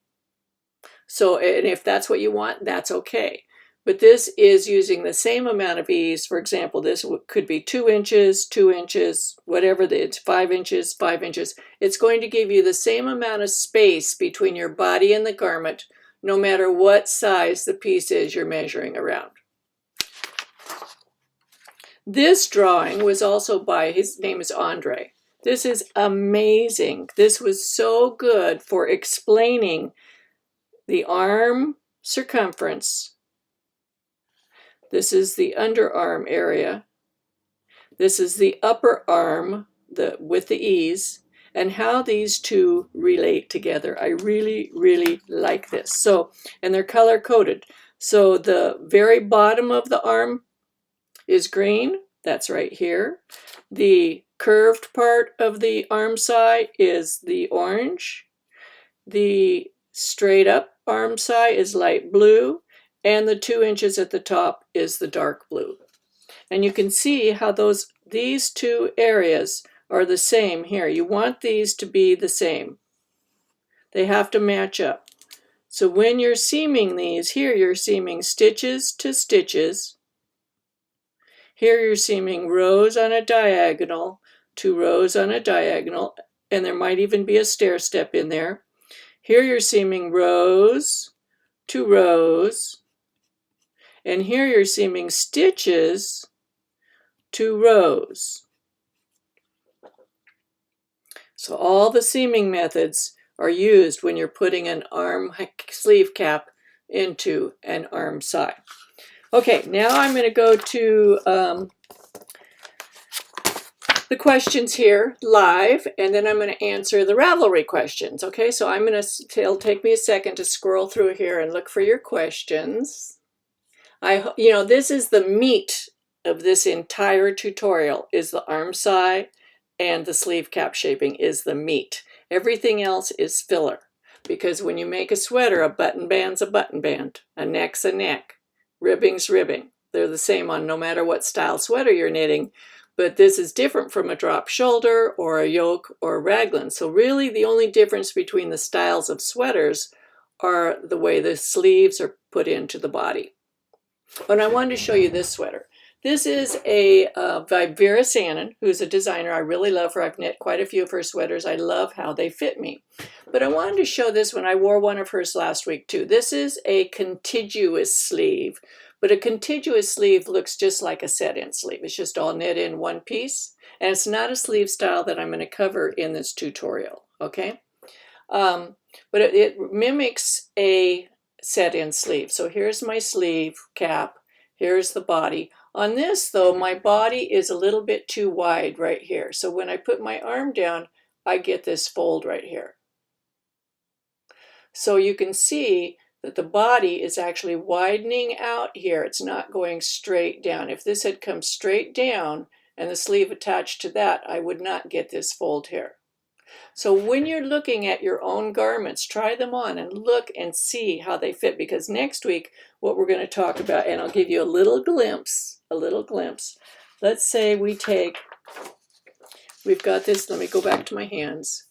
So, and if that's what you want, that's okay. But this is using the same amount of ease. For example, this could be 2 inches, 2 inches, whatever, it's 5 inches, 5 inches. It's going to give you the same amount of space between your body and the garment, no matter what size the piece is you're measuring around. This drawing was also by, his name is Andre. This is amazing. This was so good for explaining the arm circumference. This is the underarm area. This is the upper arm with the ease, and how these two relate together. I really, really like this. So, and they're color coded. So the very bottom of the arm is green. That's right here. The curved part of the armscye is the orange. The straight up armscye is light blue, and the 2 inches at the top is the dark blue. And you can see how these two areas are the same here. You want these to be the same. They have to match up. So when you're seaming these, here you're seaming stitches to stitches. Here you're seaming rows on a diagonal, 2 rows on a diagonal, and there might even be a stair step in there. Here you're seaming rows to rows, and here you're seaming stitches to rows. So all the seaming methods are used when you're putting an arm sleeve cap into an armscye. Okay, now I'm going to go to the questions here live, and then I'm going to answer the Ravelry questions. Okay, so it'll take me a second to scroll through here and look for your questions. This is the meat of this entire tutorial, is the armscye, and the sleeve cap shaping is the meat. Everything else is filler, because when you make a sweater, a button band's a button band, a neck's a neck, ribbing's ribbing. They're the same on no matter what style sweater you're knitting, but this is different from a drop shoulder or a yoke or a raglan. So really the only difference between the styles of sweaters are the way the sleeves are put into the body. And I wanted to show you this sweater. This is by Vera Sannon, who's a designer. I really love her. I've knit quite a few of her sweaters. I love how they fit me. But I wanted to show this one. I wore one of hers last week too. This is a contiguous sleeve, but a contiguous sleeve looks just like a set-in sleeve. It's just all knit in one piece, and it's not a sleeve style that I'm going to cover in this tutorial, okay? But it mimics a set-in sleeve. So here's my sleeve cap. Here's the body. On this, though, my body is a little bit too wide right here. So when I put my arm down, I get this fold right here. So you can see that the body is actually widening out here. It's not going straight down. If this had come straight down and the sleeve attached to that, I would not get this fold here. So when you're looking at your own garments, try them on and look and see how they fit, because next week what we're going to talk about, and I'll give you a little glimpse. Let's say we've got this, let me go back to my hands.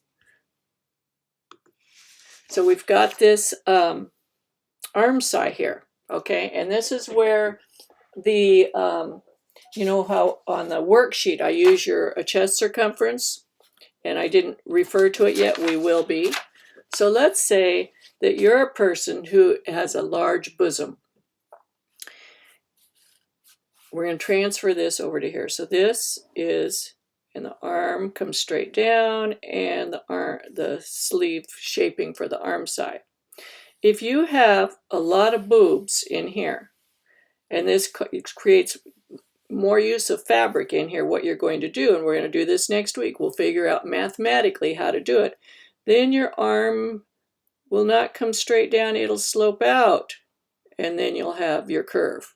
So we've got this armscye here, okay? And this is where the, you know how on the worksheet I use a chest circumference, and I didn't refer to it yet, we will be. So let's say that you're a person who has a large bosom. We're going to transfer this over to here. So this is, and the arm comes straight down, and the sleeve shaping for the armscye. If you have a lot of boobs in here, and this creates more use of fabric in here, what you're going to do, and we're going to do this next week, we'll figure out mathematically how to do it, then your arm will not come straight down, it'll slope out, and then you'll have your curve.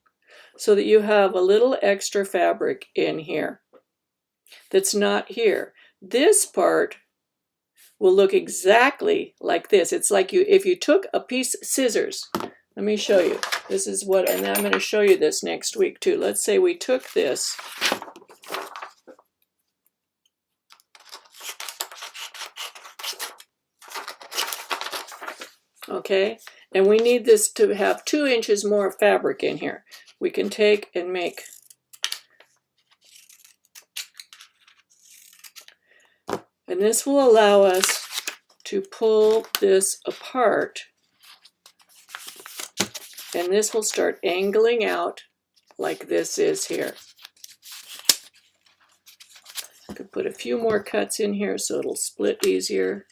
So that you have a little extra fabric in here that's not here. This part will look exactly like this. It's like if you took a piece of scissors. Let me show you. This is what, and I'm going to show you this next week too. Let's say we took this. Okay, and we need this to have 2 inches more fabric in here. We can take and make and this will allow us to pull this apart, and this will start angling out like this is here. I could put a few more cuts in here so it'll split easier.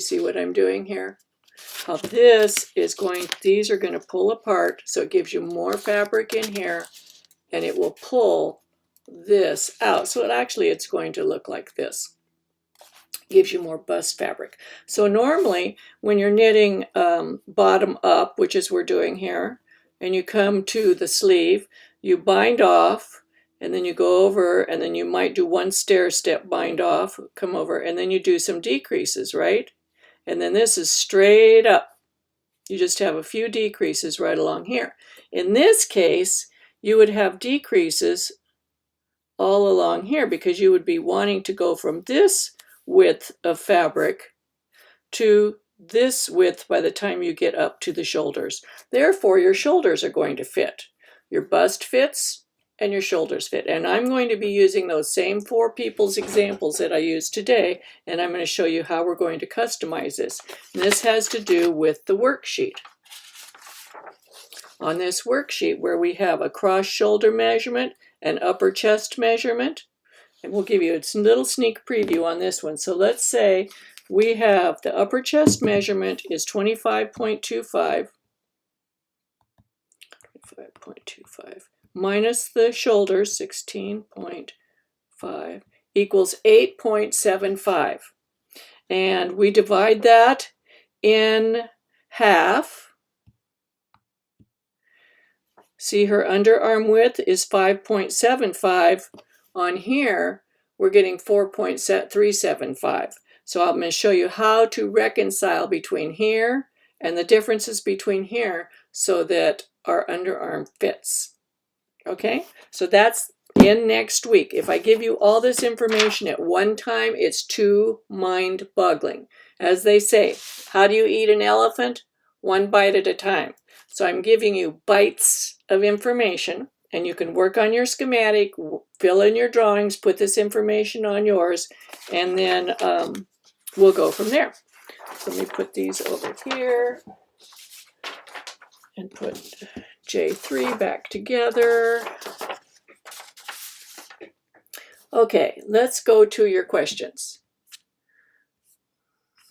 see what I'm doing here? How this is going, these are going to pull apart, so it gives you more fabric in here, and it will pull this out. So it's going to look like this. Gives you more bust fabric. So normally when you're knitting bottom up, which is we're doing here, and you come to the sleeve, you bind off, and then you go over, and then you might do one stair step, bind off, come over, and then you do some decreases, right? And then this is straight up. You just have a few decreases right along here. In this case, you would have decreases all along here because you would be wanting to go from this width of fabric to this width by the time you get up to the shoulders. Therefore, your shoulders are going to fit. Your bust fits and your shoulders fit. And I'm going to be using those same 4 people's examples that I used today, and I'm going to show you how we're going to customize this. And this has to do with the worksheet. On this worksheet where we have a cross shoulder measurement, an upper chest measurement, and we'll give you a little sneak preview on this one. So let's say we have the upper chest measurement is 25.25 minus the shoulders 16.5 equals 8.75. And we divide that in half. See, her underarm width is 5.75. On here, we're getting 4.375. So I'm going to show you how to reconcile between here and the differences between here so that our underarm fits. Okay, so that's in next week. If I give you all this information at one time, it's too mind-boggling. As they say, how do you eat an elephant? One bite at a time. So I'm giving you bites of information, and you can work on your schematic, fill in your drawings, put this information on yours, and then we'll go from there. So let me put these over here and put J3 back together. Okay, let's go to your questions.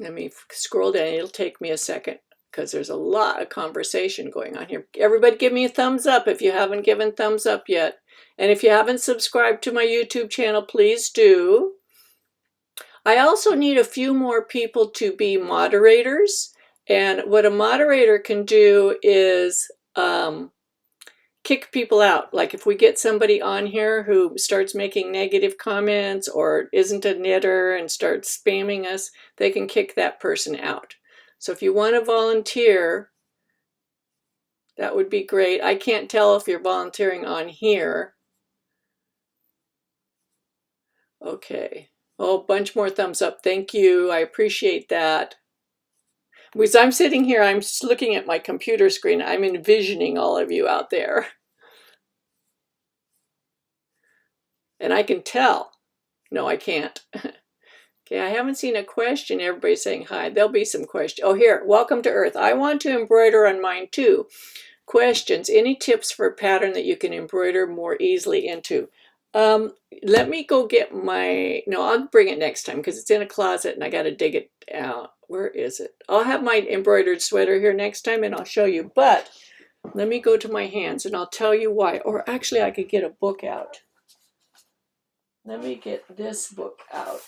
Let me scroll down. It'll take me a second because there's a lot of conversation going on here. Everybody give me a thumbs up if you haven't given thumbs up yet. And if you haven't subscribed to my YouTube channel, please do. I also need a few more people to be moderators. And what a moderator can do is kick people out. Like if we get somebody on here who starts making negative comments or isn't a knitter and starts spamming us, they can kick that person out. So if you want to volunteer, that would be great. I can't tell if you're volunteering on here. Okay. Oh, a bunch more thumbs up. Thank you. I appreciate that. Because I'm sitting here, I'm just looking at my computer screen. I'm envisioning all of you out there. And I can tell. No, I can't. Okay, I haven't seen a question. Everybody's saying hi. There'll be some questions. Oh, here. Welcome to Earth. I want to embroider on mine too. Questions. Any tips for a pattern that you can embroider more easily into? Let me go get my... No, I'll bring it next time because it's in a closet and I got to dig it out. Where is it? I'll have my embroidered sweater here next time and I'll show you. But let me go to my hands and I'll tell you why. Or actually, I could get a book out. Let me get this book out.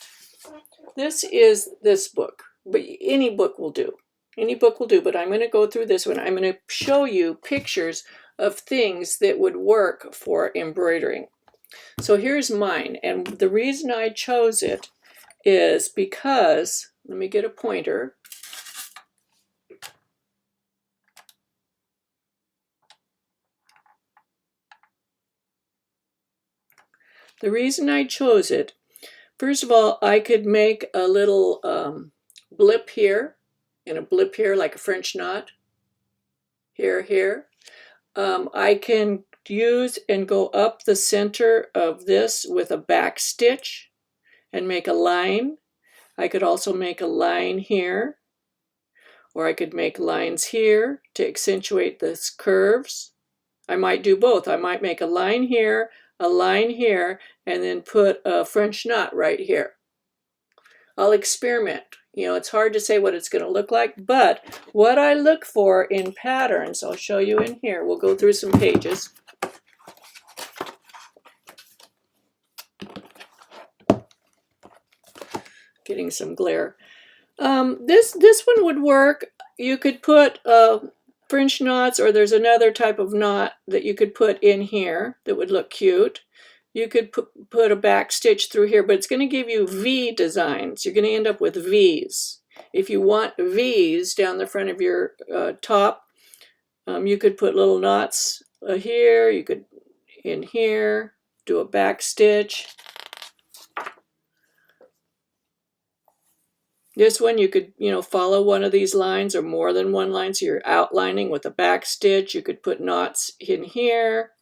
This is this book, but any book will do. Any book will do, but I'm going to go through this one. I'm going to show you pictures of things that would work for embroidering. So here's mine, and the reason I chose it is because, let me get a pointer. The reason I chose it, first of all, I could make a little blip here, and a blip here like a French knot, here. I can use and go up the center of this with a back stitch and make a line. I could also make a line here, or I could make lines here to accentuate the curves. I might do both. I might make a line here, and then put a French knot right here. I'll experiment. You know, it's hard to say what it's going to look like, but what I look for in patterns, I'll show you in here. We'll go through some pages. Getting some glare. This one would work. You could put French knots, or there's another type of knot that you could put in here that would look cute. You could put a back stitch through here, but it's going to give you V designs. You're going to end up with V's. If you want V's down the front of your top, you could put little knots here. You could in here do a back stitch. This one you could, you know, follow one of these lines or more than one line, so you're outlining with a back stitch. You could put knots in here.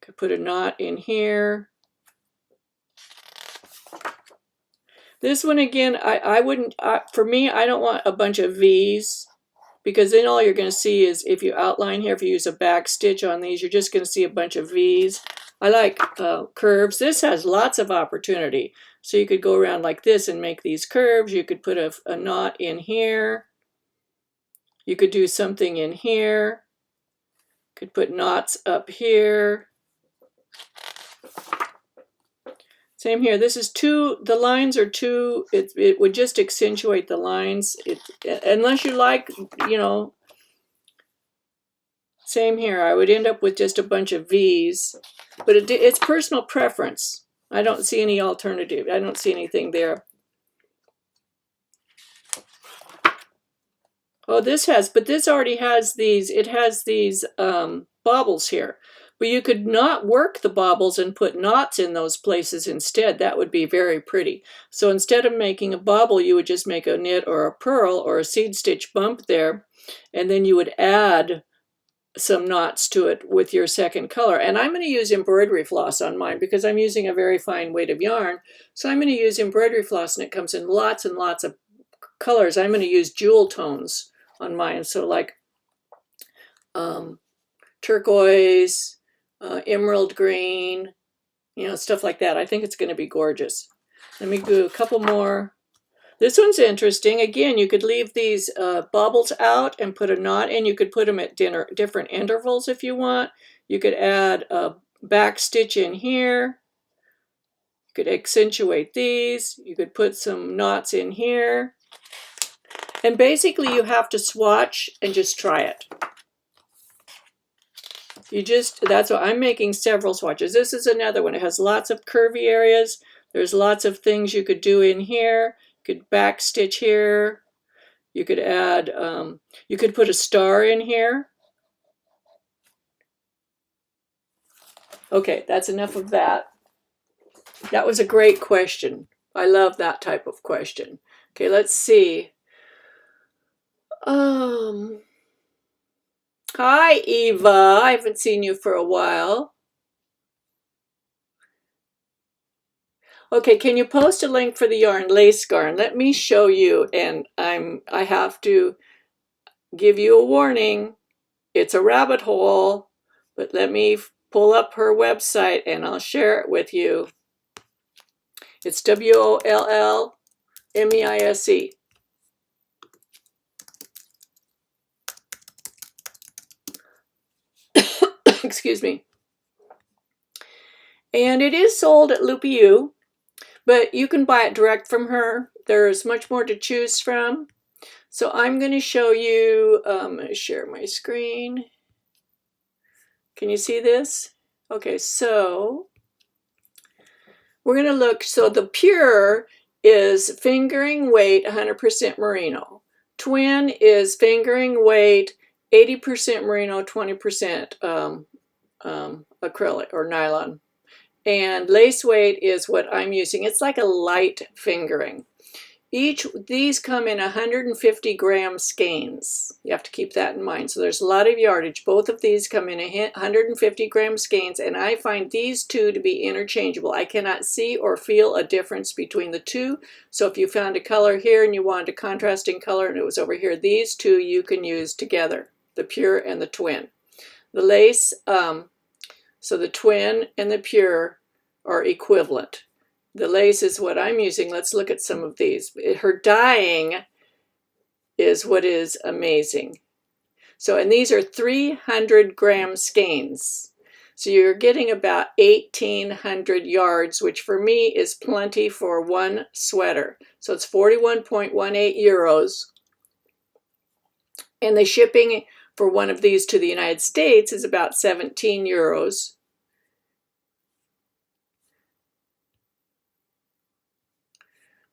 Could put a knot in here. This one again, I wouldn't, for me, I don't want a bunch of V's, because then all you're going to see is, if you outline here, if you use a back stitch on these, you're just going to see a bunch of V's. I like curves. This has lots of opportunity. So you could go around like this and make these curves. You could put a knot in here. You could do something in here. Could put knots up here. Same here. This is too, the lines are too, it would just accentuate the lines. Unless you like, you know, same here. I would end up with just a bunch of V's. But it's personal preference. I don't see any alternative. I don't see anything there. Oh, this has, but this already has these, it has these bobbles here. But you could not work the bobbles and put knots in those places instead. That would be very pretty. So instead of making a bobble, you would just make a knit or a purl or a seed stitch bump there. And then you would add some knots to it with your second color. And I'm going to use embroidery floss on mine because I'm using a very fine weight of yarn. So I'm going to use embroidery floss, and it comes in lots and lots of colors. I'm going to use jewel tones on mine. So like turquoise, emerald green, you know, stuff like that. I think it's going to be gorgeous. Let me do a couple more. This one's interesting. Again, you could leave these bobbles out and put a knot in. You could put them at different intervals if you want. You could add a back stitch in here. You could accentuate these. You could put some knots in here. And basically you have to swatch and just try it. That's why I'm making several swatches. This is another one. It has lots of curvy areas. There's lots of things you could do in here. You could back stitch here. You could add, you could put a star in here. Okay, that's enough of that. That was a great question. I love that type of question. Okay, let's see. Hi, Eva. I haven't seen you for a while. Okay, can you post a link for the yarn Lace Garn? Let me show you, and I have to give you a warning. It's a rabbit hole, but let me pull up her website and I'll share it with you. It's Wollmeise. Excuse me. And it is sold at Loopy-U, but you can buy it direct from her. There's much more to choose from. So I'm going to show you, I'm going to share my screen. Can you see this? Okay, so we're going to look, so the pure is fingering weight 100% merino. Twin is fingering weight 80% merino, 20% acrylic or nylon. And lace weight is what I'm using. It's like a light fingering. These come in 150 gram skeins. You have to keep that in mind. So there's a lot of yardage. Both of these come in 150 gram skeins, and I find these two to be interchangeable. I cannot see or feel a difference between the two. So if you found a color here and you wanted a contrasting color and it was over here, these two you can use together, the pure and the twin. The lace, so the twin and the pure are equivalent. the lace is what I'm using. Let's look at some of these. Her dyeing is what is amazing. So, and these are 300 gram skeins. So you're getting about 1,800 yards, which for me is plenty for one sweater. So it's 41.18 euros. And the shipping for one of these to the United States is about 17 euros.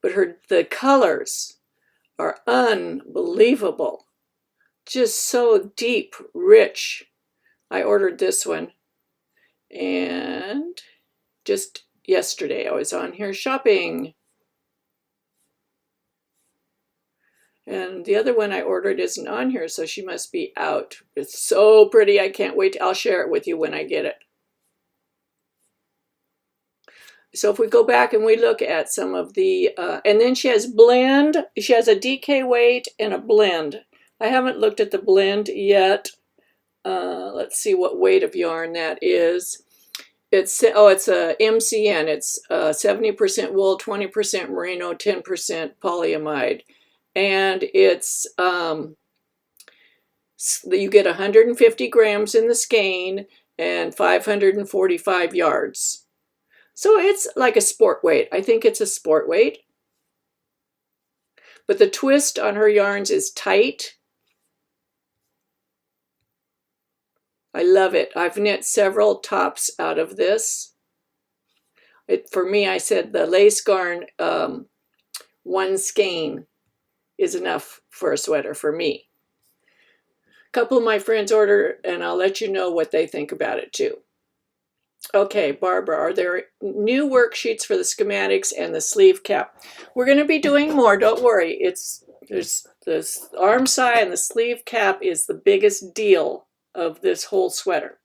But the colors are unbelievable. Just so deep, rich. I ordered this one. And just yesterday I was on here shopping. And the other one I ordered isn't on here, so she must be out. It's so pretty. I can't wait. I'll share it with you when I get it. So if we go back and we look at some of the, and then she has blend. She has a DK weight and a blend. I haven't looked at the blend yet. Let's see what weight of yarn that is. It's a MCN. It's 70% wool, 20% merino, 10% polyamide. And it's, you get 150 grams in the skein and 545 yards. So it's like a sport weight. I think it's a sport weight. But the twist on her yarns is tight. I love it. I've knit several tops out of this. For me, I said the lace garn, one skein is enough for a sweater for me. A couple of my friends order, and I'll let you know what they think about it too. Okay, Barbara, are there new worksheets for the schematics and the sleeve cap? We're going to be doing more, don't worry. There's this Armscye, and the sleeve cap is the biggest deal of this whole sweater.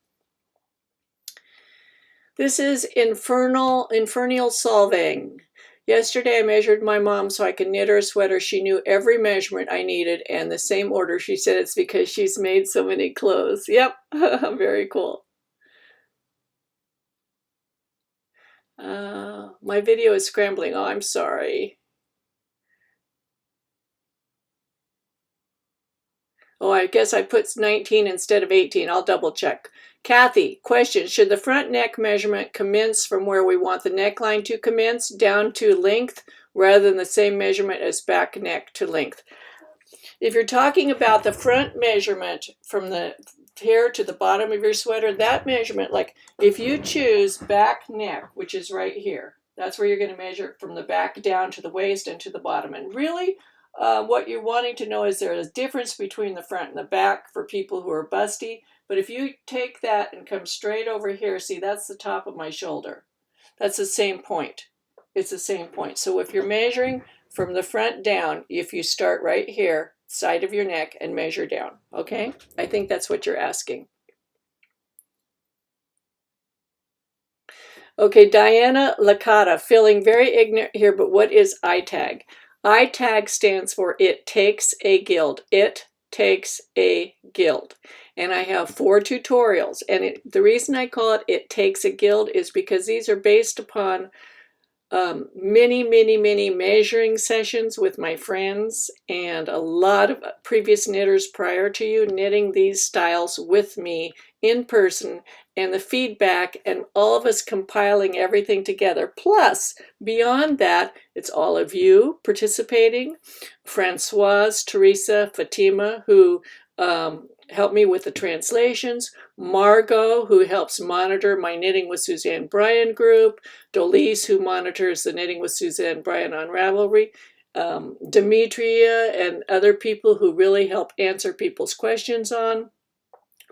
This is infernal solving. Yesterday I measured my mom so I could knit her a sweater. She knew every measurement I needed and the same order. She said it's because she's made so many clothes. Yep, very cool. My video is scrambling. Oh, I'm sorry. Oh, I guess I put 19 instead of 18. I'll double check. Kathy, question, should the front neck measurement commence from where we want the neckline to commence down to length rather than the same measurement as back neck to length? If you're talking about the front measurement from the here to the bottom of your sweater, that measurement, like if you choose back neck, which is right here, that's where you're going to measure from the back down to the waist and to the bottom. And really, what you're wanting to know is there a difference between the front and the back for people who are busty. But if you take that and come straight over here, see, that's the top of my shoulder. That's the same point. It's the same point. So if you're measuring from the front down, if you start right here, side of your neck, and measure down, okay? I think that's what you're asking. Okay, Diana Licata, feeling very ignorant here, but what is ITAG? ITAG stands for It Takes a Guild. It takes a guild. And I have 4 tutorials. And the reason I call it It Takes a Guild is because these are based upon many measuring sessions with my friends and a lot of previous knitters prior to you knitting these styles with me in person, and the feedback and all of us compiling everything together. Plus, beyond that, it's all of you participating. Francoise, Teresa, Fatima, who help me with the translations, Margot, who helps monitor my Knitting with Suzanne Bryan group, Dolise, who monitors the Knitting with Suzanne Bryan on Ravelry, Demetria, and other people who really help answer people's questions on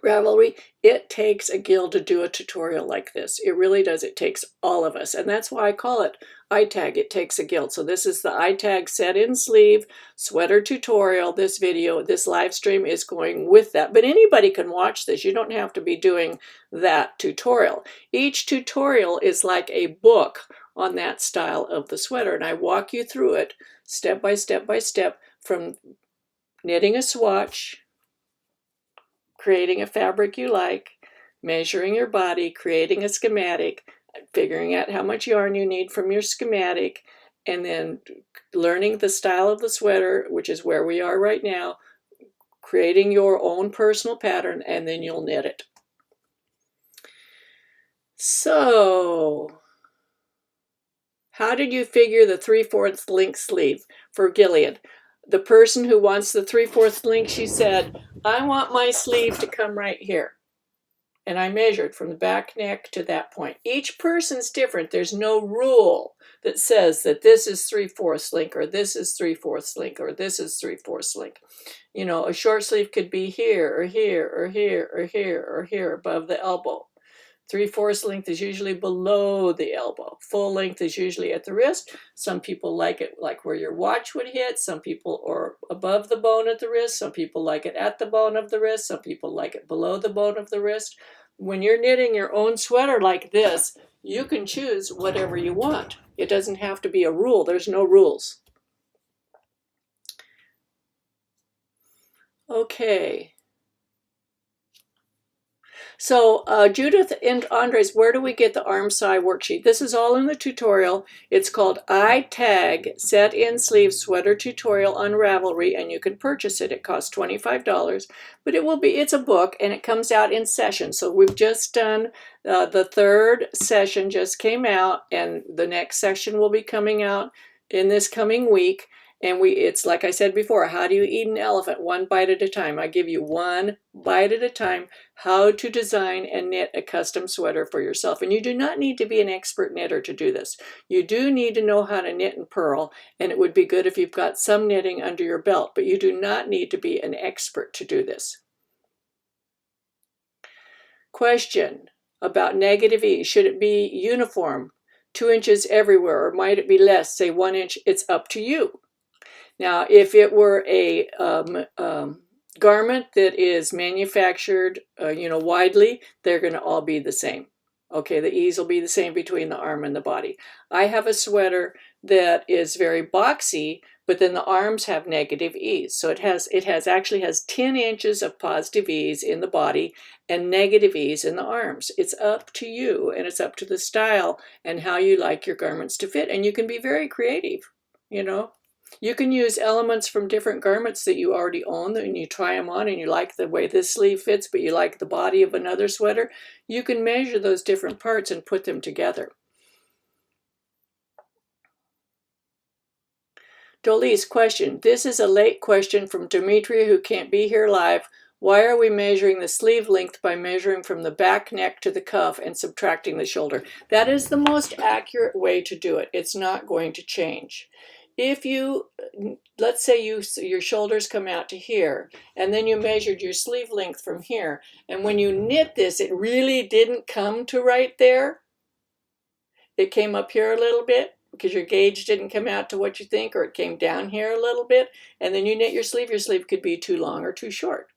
Ravelry. It takes a guild to do a tutorial like this. It really does. It takes all of us. And that's why I call it ITAG, It Takes a Guild. So this is the ITAG set-in sleeve sweater tutorial. This video, this live stream is going with that. But anybody can watch this. You don't have to be doing that tutorial. Each tutorial is like a book on that style of the sweater. And I walk you through it step by step by step, from knitting a swatch, creating a fabric you like, measuring your body, creating a schematic, figuring out how much yarn you need from your schematic, and then learning the style of the sweater, which is where we are right now, creating your own personal pattern, and then you'll knit it. So, how did you figure the 3/4 length sleeve for Gilead? The person who wants the 3/4 length, she said, I want my sleeve to come right here. And I measured from the back neck to that point. Each person's different. There's no rule that says that this is 3/4 length, or this is 3/4 length, or this is 3/4 length. You know, a short sleeve could be here, or here, or here, or here, or here above the elbow. 3/4 length is usually below the elbow. Full length is usually at the wrist. Some people like it like where your watch would hit. Some people are above the bone at the wrist. Some people like it at the bone of the wrist. Some people like it below the bone of the wrist. When you're knitting your own sweater like this, you can choose whatever you want. It doesn't have to be a rule. There's no rules. Okay. So Judith and Andres, where do we get the Armscye worksheet? This is all in the tutorial. It's called ITAG Set-In Sleeve Sweater Tutorial on Ravelry, and you can purchase it. It costs $25, but it's a book, and it comes out in sessions. So we've just done the third session just came out, and the next section will be coming out in this coming week. And it's like I said before, how do you eat an elephant? One bite at a time. I give you one bite at a time how to design and knit a custom sweater for yourself. And you do not need to be an expert knitter to do this. You do need to know how to knit and purl, and it would be good if you've got some knitting under your belt, but you do not need to be an expert to do this. Question about negative E. Should it be uniform, 2 inches everywhere, or might it be less, say 1 inch? It's up to you. Now, if it were a garment that is manufactured, widely, they're going to all be the same. Okay, the ease will be the same between the arm and the body. I have a sweater that is very boxy, but then the arms have negative ease. So it actually has 10 inches of positive ease in the body and negative ease in the arms. It's up to you, and it's up to the style and how you like your garments to fit. And you can be very creative, you know. You can use elements from different garments that you already own, and you try them on and you like the way this sleeve fits, but you like the body of another sweater. You can measure those different parts and put them together. Dolise, question. This is a late question from Demetria, who can't be here live. Why are we measuring the sleeve length by measuring from the back neck to the cuff and subtracting the shoulder? That is the most accurate way to do it. It's not going to change. If let's say your shoulders come out to here, and then you measured your sleeve length from here, and when you knit this, it really didn't come to right there. It came up here a little bit because your gauge didn't come out to what you think, or it came down here a little bit, and then you knit your sleeve could be too long or too short.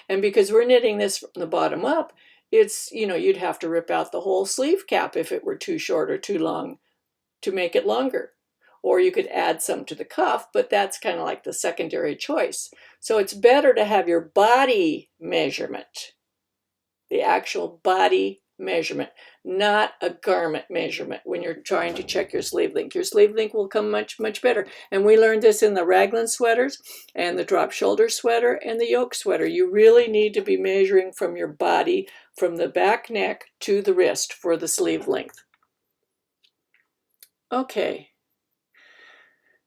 And because we're knitting this from the bottom up, it's, you'd have to rip out the whole sleeve cap if it were too short or too long to make it longer. Or you could add some to the cuff, but that's kind of like the secondary choice. So it's better to have your body measurement, the actual body measurement, not a garment measurement when you're trying to check your sleeve length. Your sleeve length will come much, much better. And we learned this in the raglan sweaters and the drop shoulder sweater and the yoke sweater. You really need to be measuring from your body, from the back neck to the wrist for the sleeve length. Okay.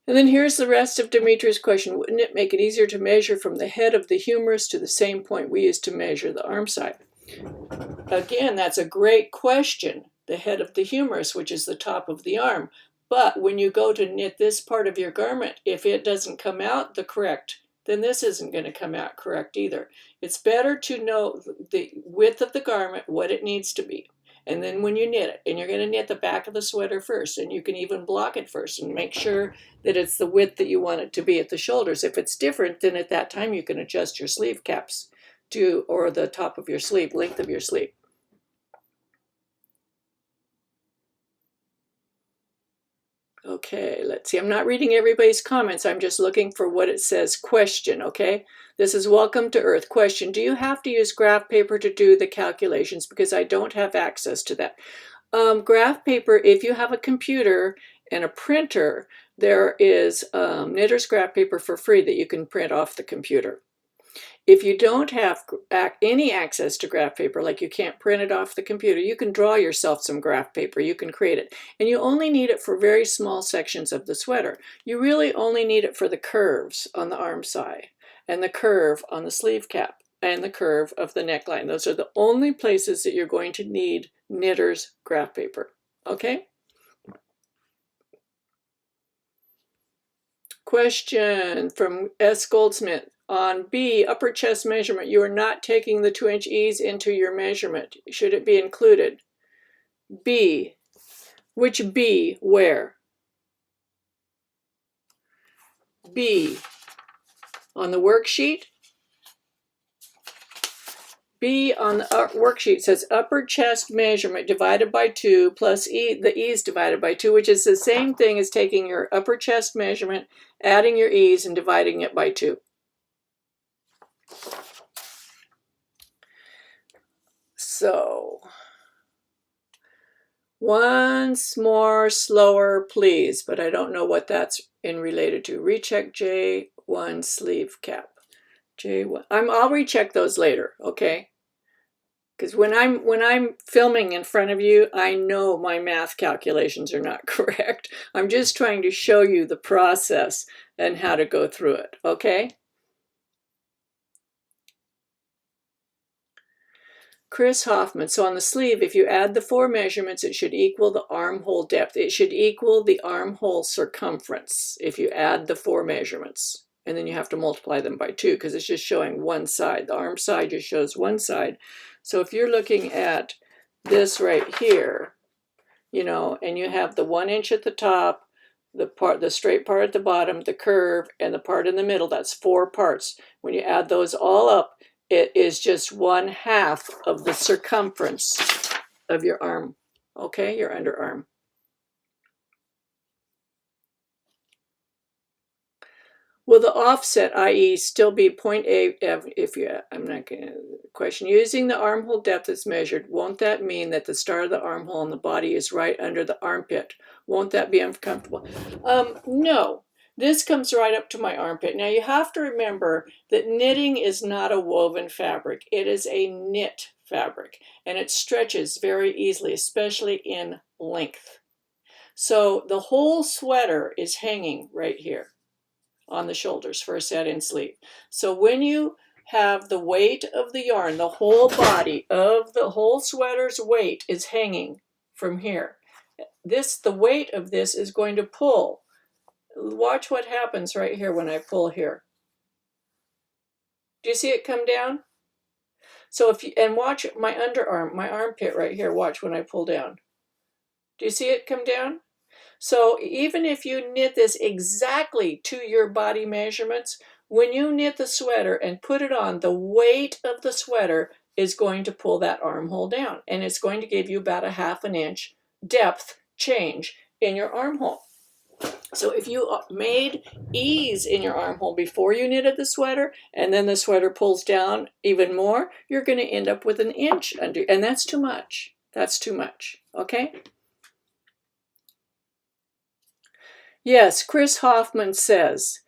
And then here's the rest of Demetria's question. Wouldn't it make it easier to measure from the head of the humerus to the same point we used to measure the Armscye? Again, that's a great question. The head of the humerus, which is the top of the arm. But when you go to knit this part of your garment, if it doesn't come out the correct, then this isn't going to come out correct either. It's better to know the width of the garment, what it needs to be. And then when you knit it, and you're going to knit the back of the sweater first, and you can even block it first and make sure that it's the width that you want it to be at the shoulders. If it's different, then at that time you can adjust your sleeve caps or the top of your sleeve, length of your sleeve. Okay, let's see. I'm not reading everybody's comments. I'm just looking for what it says. Question, okay? This is Welcome to Earth. Question, do you have to use graph paper to do the calculations? Because I don't have access to that. Graph paper, if you have a computer and a printer, there is knitter's graph paper for free that you can print off the computer. If you don't have any access to graph paper, like you can't print it off the computer, you can draw yourself some graph paper. You can create it. And you only need it for very small sections of the sweater. You really only need it for the curves on the armscye and the curve on the sleeve cap and the curve of the neckline. Those are the only places that you're going to need knitter's graph paper. Okay? Question from S. Goldsmith. On B, upper chest measurement, you are not taking the 2-inch ease into your measurement. Should it be included? B. Which B? Where? B. On the worksheet? B on the worksheet says upper chest measurement divided by 2 plus the ease divided by 2, which is the same thing as taking your upper chest measurement, adding your ease, and dividing it by 2. So, once more slower, please, but I don't know what that's in related to. Recheck J1 sleeve cap. J1. I'll recheck those later, okay? Because when I'm filming in front of you, I know my math calculations are not correct. I'm just trying to show you the process and how to go through it, okay? Chris Hoffman, so on the sleeve, if you add the 4 measurements, it should equal the armhole depth. It should equal the armhole circumference if you add the 4 measurements. And then you have to multiply them by 2 because it's just showing one side. The arm side just shows one side. So if you're looking at this right here, you know, and you have the 1 inch at the top, the straight part at the bottom, the curve, and the part in the middle, that's 4 parts. When you add those all up, it is just 1/2 of the circumference of your arm, okay, your underarm. Will the offset, i.e. still be 0.8 if you, I'm not going to question, using the armhole depth as measured, won't that mean that the start of the armhole in the body is right under the armpit? Won't that be uncomfortable? No. This comes right up to my armpit. Now you have to remember that knitting is not a woven fabric. It is a knit fabric, and it stretches very easily, especially in length. So the whole sweater is hanging right here on the shoulders for a set-in sleeve. So when you have the weight of the yarn, the whole body of the whole sweater's weight is hanging from here. The weight of this is going to pull. Watch what happens right here when I pull here. Do you see it come down? So if you, and watch my underarm, my armpit right here, watch when I pull down. Do you see it come down? So even if you knit this exactly to your body measurements, when you knit the sweater and put it on, the weight of the sweater is going to pull that armhole down, and it's going to give you about a 1/2 inch depth change in your armhole. So if you made ease in your armhole before you knitted the sweater, and then the sweater pulls down even more, you're going to end up with 1 inch under, and that's too much. That's too much, okay? Yes, Chris Hoffman says,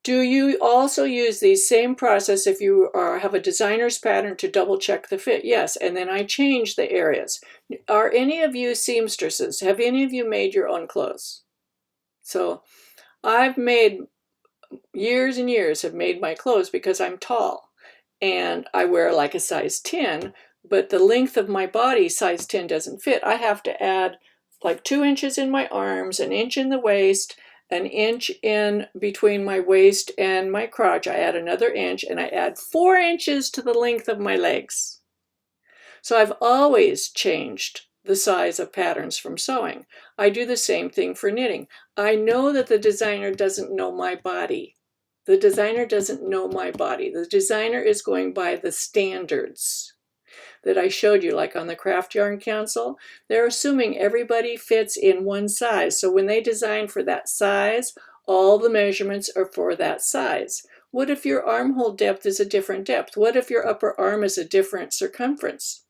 do you also use the same process if you have a designer's pattern to double check the fit? Yes, and then I change the areas. Are any of you seamstresses? Have any of you made your own clothes? So I've made, years and years have made my clothes because I'm tall and I wear like a size 10, but the length of my body, size 10, doesn't fit. I have to add like 2 inches in my arms, 1 inch in the waist, 1 inch in between my waist and my crotch. I add another inch, and I add 4 inches to the length of my legs. So I've always changed the size of patterns from sewing. I do the same thing for knitting. I know that the designer doesn't know my body. The designer doesn't know my body. The designer is going by the standards that I showed you, like on the Craft Yarn Council. They're assuming everybody fits in one size. So when they design for that size, all the measurements are for that size. What if your armhole depth is a different depth? What if your upper arm is a different circumference?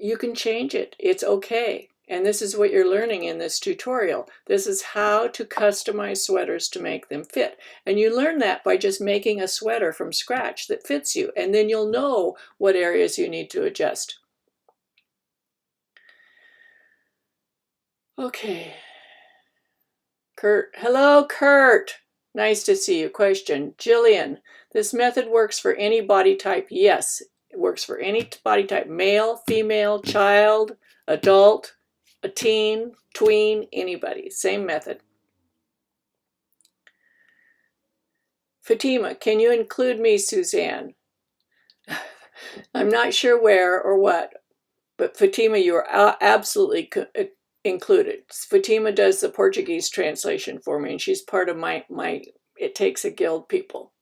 you can change it. It's okay. And this is what you're learning in this tutorial. This is how to customize sweaters to make them fit. And you learn that by just making a sweater from scratch that fits you. And then you'll know what areas you need to adjust. Okay. Kurt. Hello, Kurt. Nice to see you. Question. Jillian, this method works for any body type. Yes, it works for any body type. Male, female, child, adult, a teen, tween, anybody. Same method. Fatima, can you include me, Suzanne? I'm not sure where or what, but Fatima, you are absolutely included. Fatima does the Portuguese translation for me, and she's part of my It Takes a Guild people.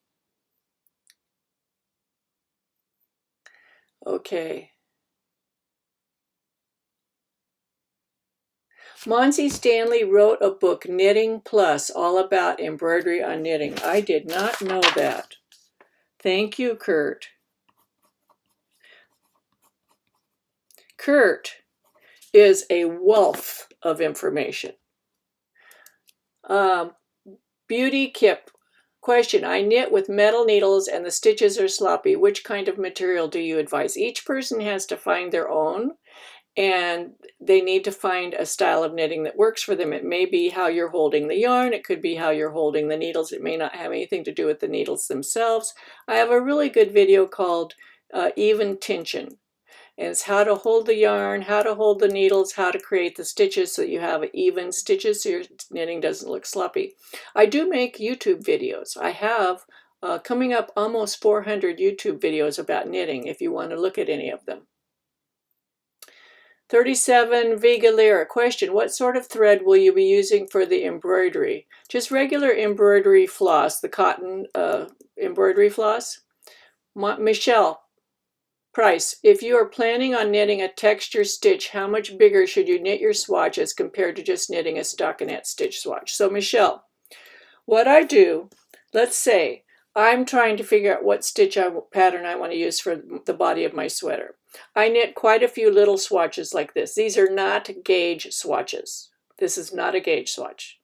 Okay. Monsi Stanley wrote a book, Knitting Plus, all about embroidery on knitting. I did not know that. Thank you, Kurt. Kurt is a wealth of information. Beauty Kip. Question, I knit with metal needles and the stitches are sloppy. Which kind of material do you advise? Each person has to find their own, and they need to find a style of knitting that works for them. It may be how you're holding the yarn. It could be how you're holding the needles. It may not have anything to do with the needles themselves. I have a really good video called Even Tension. And it's how to hold the yarn, how to hold the needles, how to create the stitches so that you have even stitches so your knitting doesn't look sloppy. I do make YouTube videos. I have coming up almost 400 YouTube videos about knitting if you want to look at any of them. 37 Vega Lira. Question, what sort of thread will you be using for the embroidery? Just regular embroidery floss, the cotton embroidery floss. Michelle Price, if you are planning on knitting a texture stitch, how much bigger should you knit your swatches compared to just knitting a stockinette stitch swatch? So Michelle, what I do, let's say I'm trying to figure out what stitch pattern I want to use for the body of my sweater. I knit quite a few little swatches like this. These are not gauge swatches. This is not a gauge swatch.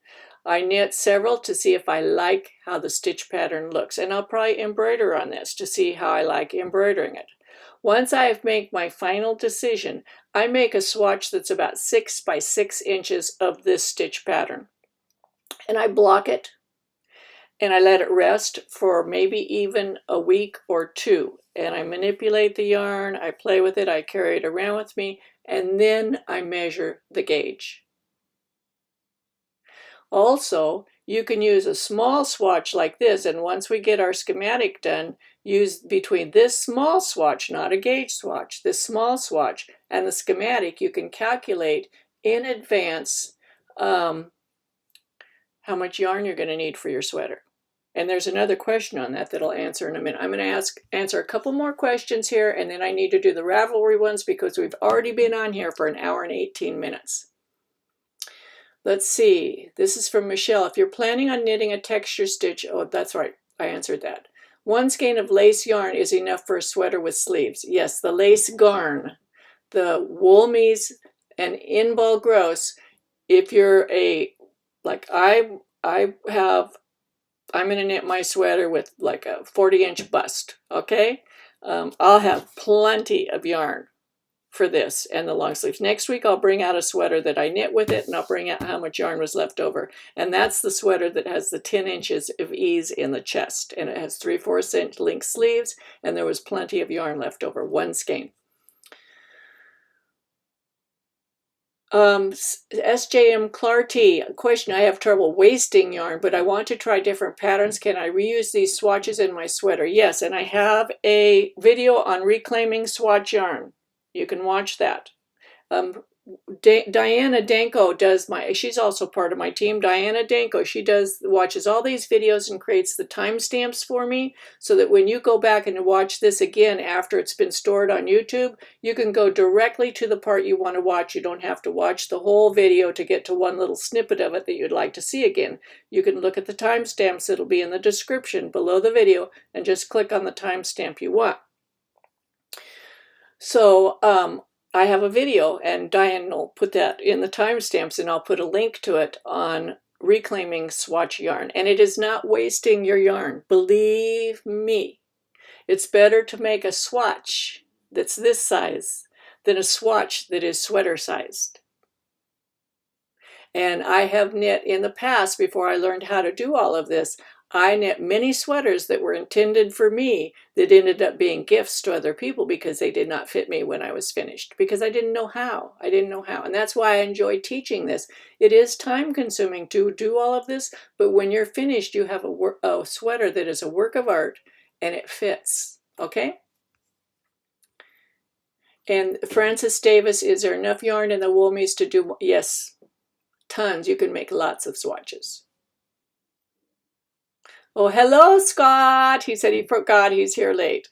I knit several to see if I like how the stitch pattern looks, and I'll probably embroider on this to see how I like embroidering it. Once I have made my final decision, I make a swatch that's about 6 by 6 inches of this stitch pattern. And I block it, and I let it rest for maybe even a week or two. And I manipulate the yarn, I play with it, I carry it around with me, and then I measure the gauge. Also, you can use a small swatch like this, and once we get our schematic done, use between this small swatch, not a gauge swatch, this small swatch, and the schematic, you can calculate in advance how much yarn you're going to need for your sweater. And there's another question on that I'll answer in a minute. I'm going to answer a couple more questions here, and then I need to do the Ravelry ones because we've already been on here for 1 hour and 18 minutes. Let's see. This is from Michelle. If you're planning on knitting a texture stitch, oh, that's right. I answered that. 1 skein of lace yarn is enough for a sweater with sleeves. Yes, the lace garn, the Wollmeise and In Ball Gross. If you're like I'm going to knit my sweater with like a 40-inch bust, okay? I'll have plenty of yarn for this and the long sleeves. Next week, I'll bring out a sweater that I knit with it, and I'll bring out how much yarn was left over. And that's the sweater that has the 10 inches of ease in the chest, and it has 3/4 inch length sleeves, and there was plenty of yarn left over, 1 skein. SJM Clarty, question, I have trouble wasting yarn, but I want to try different patterns. Can I reuse these swatches in my sweater? Yes, and I have a video on reclaiming swatch yarn. You can watch that. Diana Danko does she's also part of my team. Diana Danko, she watches all these videos and creates the timestamps for me so that when you go back and watch this again after it's been stored on YouTube, you can go directly to the part you want to watch. You don't have to watch the whole video to get to one little snippet of it that you'd like to see again. You can look at the timestamps that'll be in the description below the video and just click on the timestamp you want. So, I have a video, and Diane will put that in the timestamps, and I'll put a link to it on reclaiming swatch yarn. And it is not wasting your yarn. Believe me, it's better to make a swatch that's this size than a swatch that is sweater sized. And I have knit in the past, before I learned how to do all of this, I knit many sweaters that were intended for me that ended up being gifts to other people because they did not fit me when I was finished, because I didn't know how. And that's why I enjoy teaching this. It is time consuming to do all of this, but when you're finished, you have a sweater that is a work of art and it fits, okay? And Francis Davis, is there enough yarn in the Wollmeise to do? Yes, tons. You can make lots of swatches. Oh, hello, Scott. He said he forgot he's here late.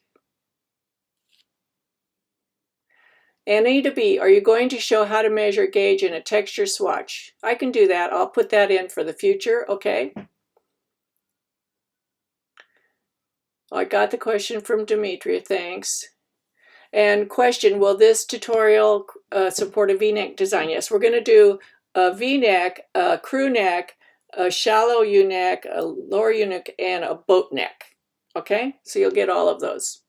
Anita B, are you going to show how to measure gauge in a texture swatch? I can do that. I'll put that in for the future, okay? I got the question from Demetria, thanks. And question, will this tutorial support a V-neck design? Yes, we're going to do a V-neck, a crew neck, a shallow U-neck, a lower U-neck, and a boat neck. Okay, so you'll get all of those.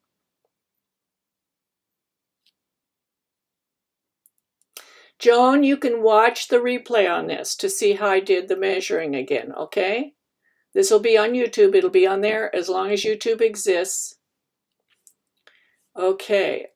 Joan, you can watch the replay on this to see how I did the measuring again, okay? This will be on YouTube. It'll be on there as long as YouTube exists. Okay,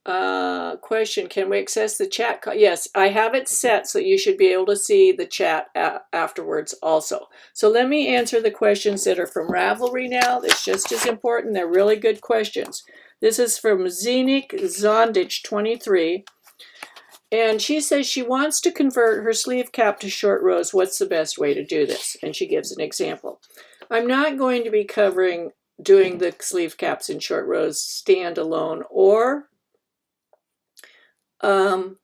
question, can we access the chat? Yes, I have it set so you should be able to see the chat afterwards also. So let me answer the questions that are from Ravelry now. That's just as important. They're really good questions. This is from Zenik Zondich 23. And she says she wants to convert her sleeve cap to short rows. What's the best way to do this? And she gives an example. I'm not going to be covering doing the sleeve caps in short rows standalone, or I'm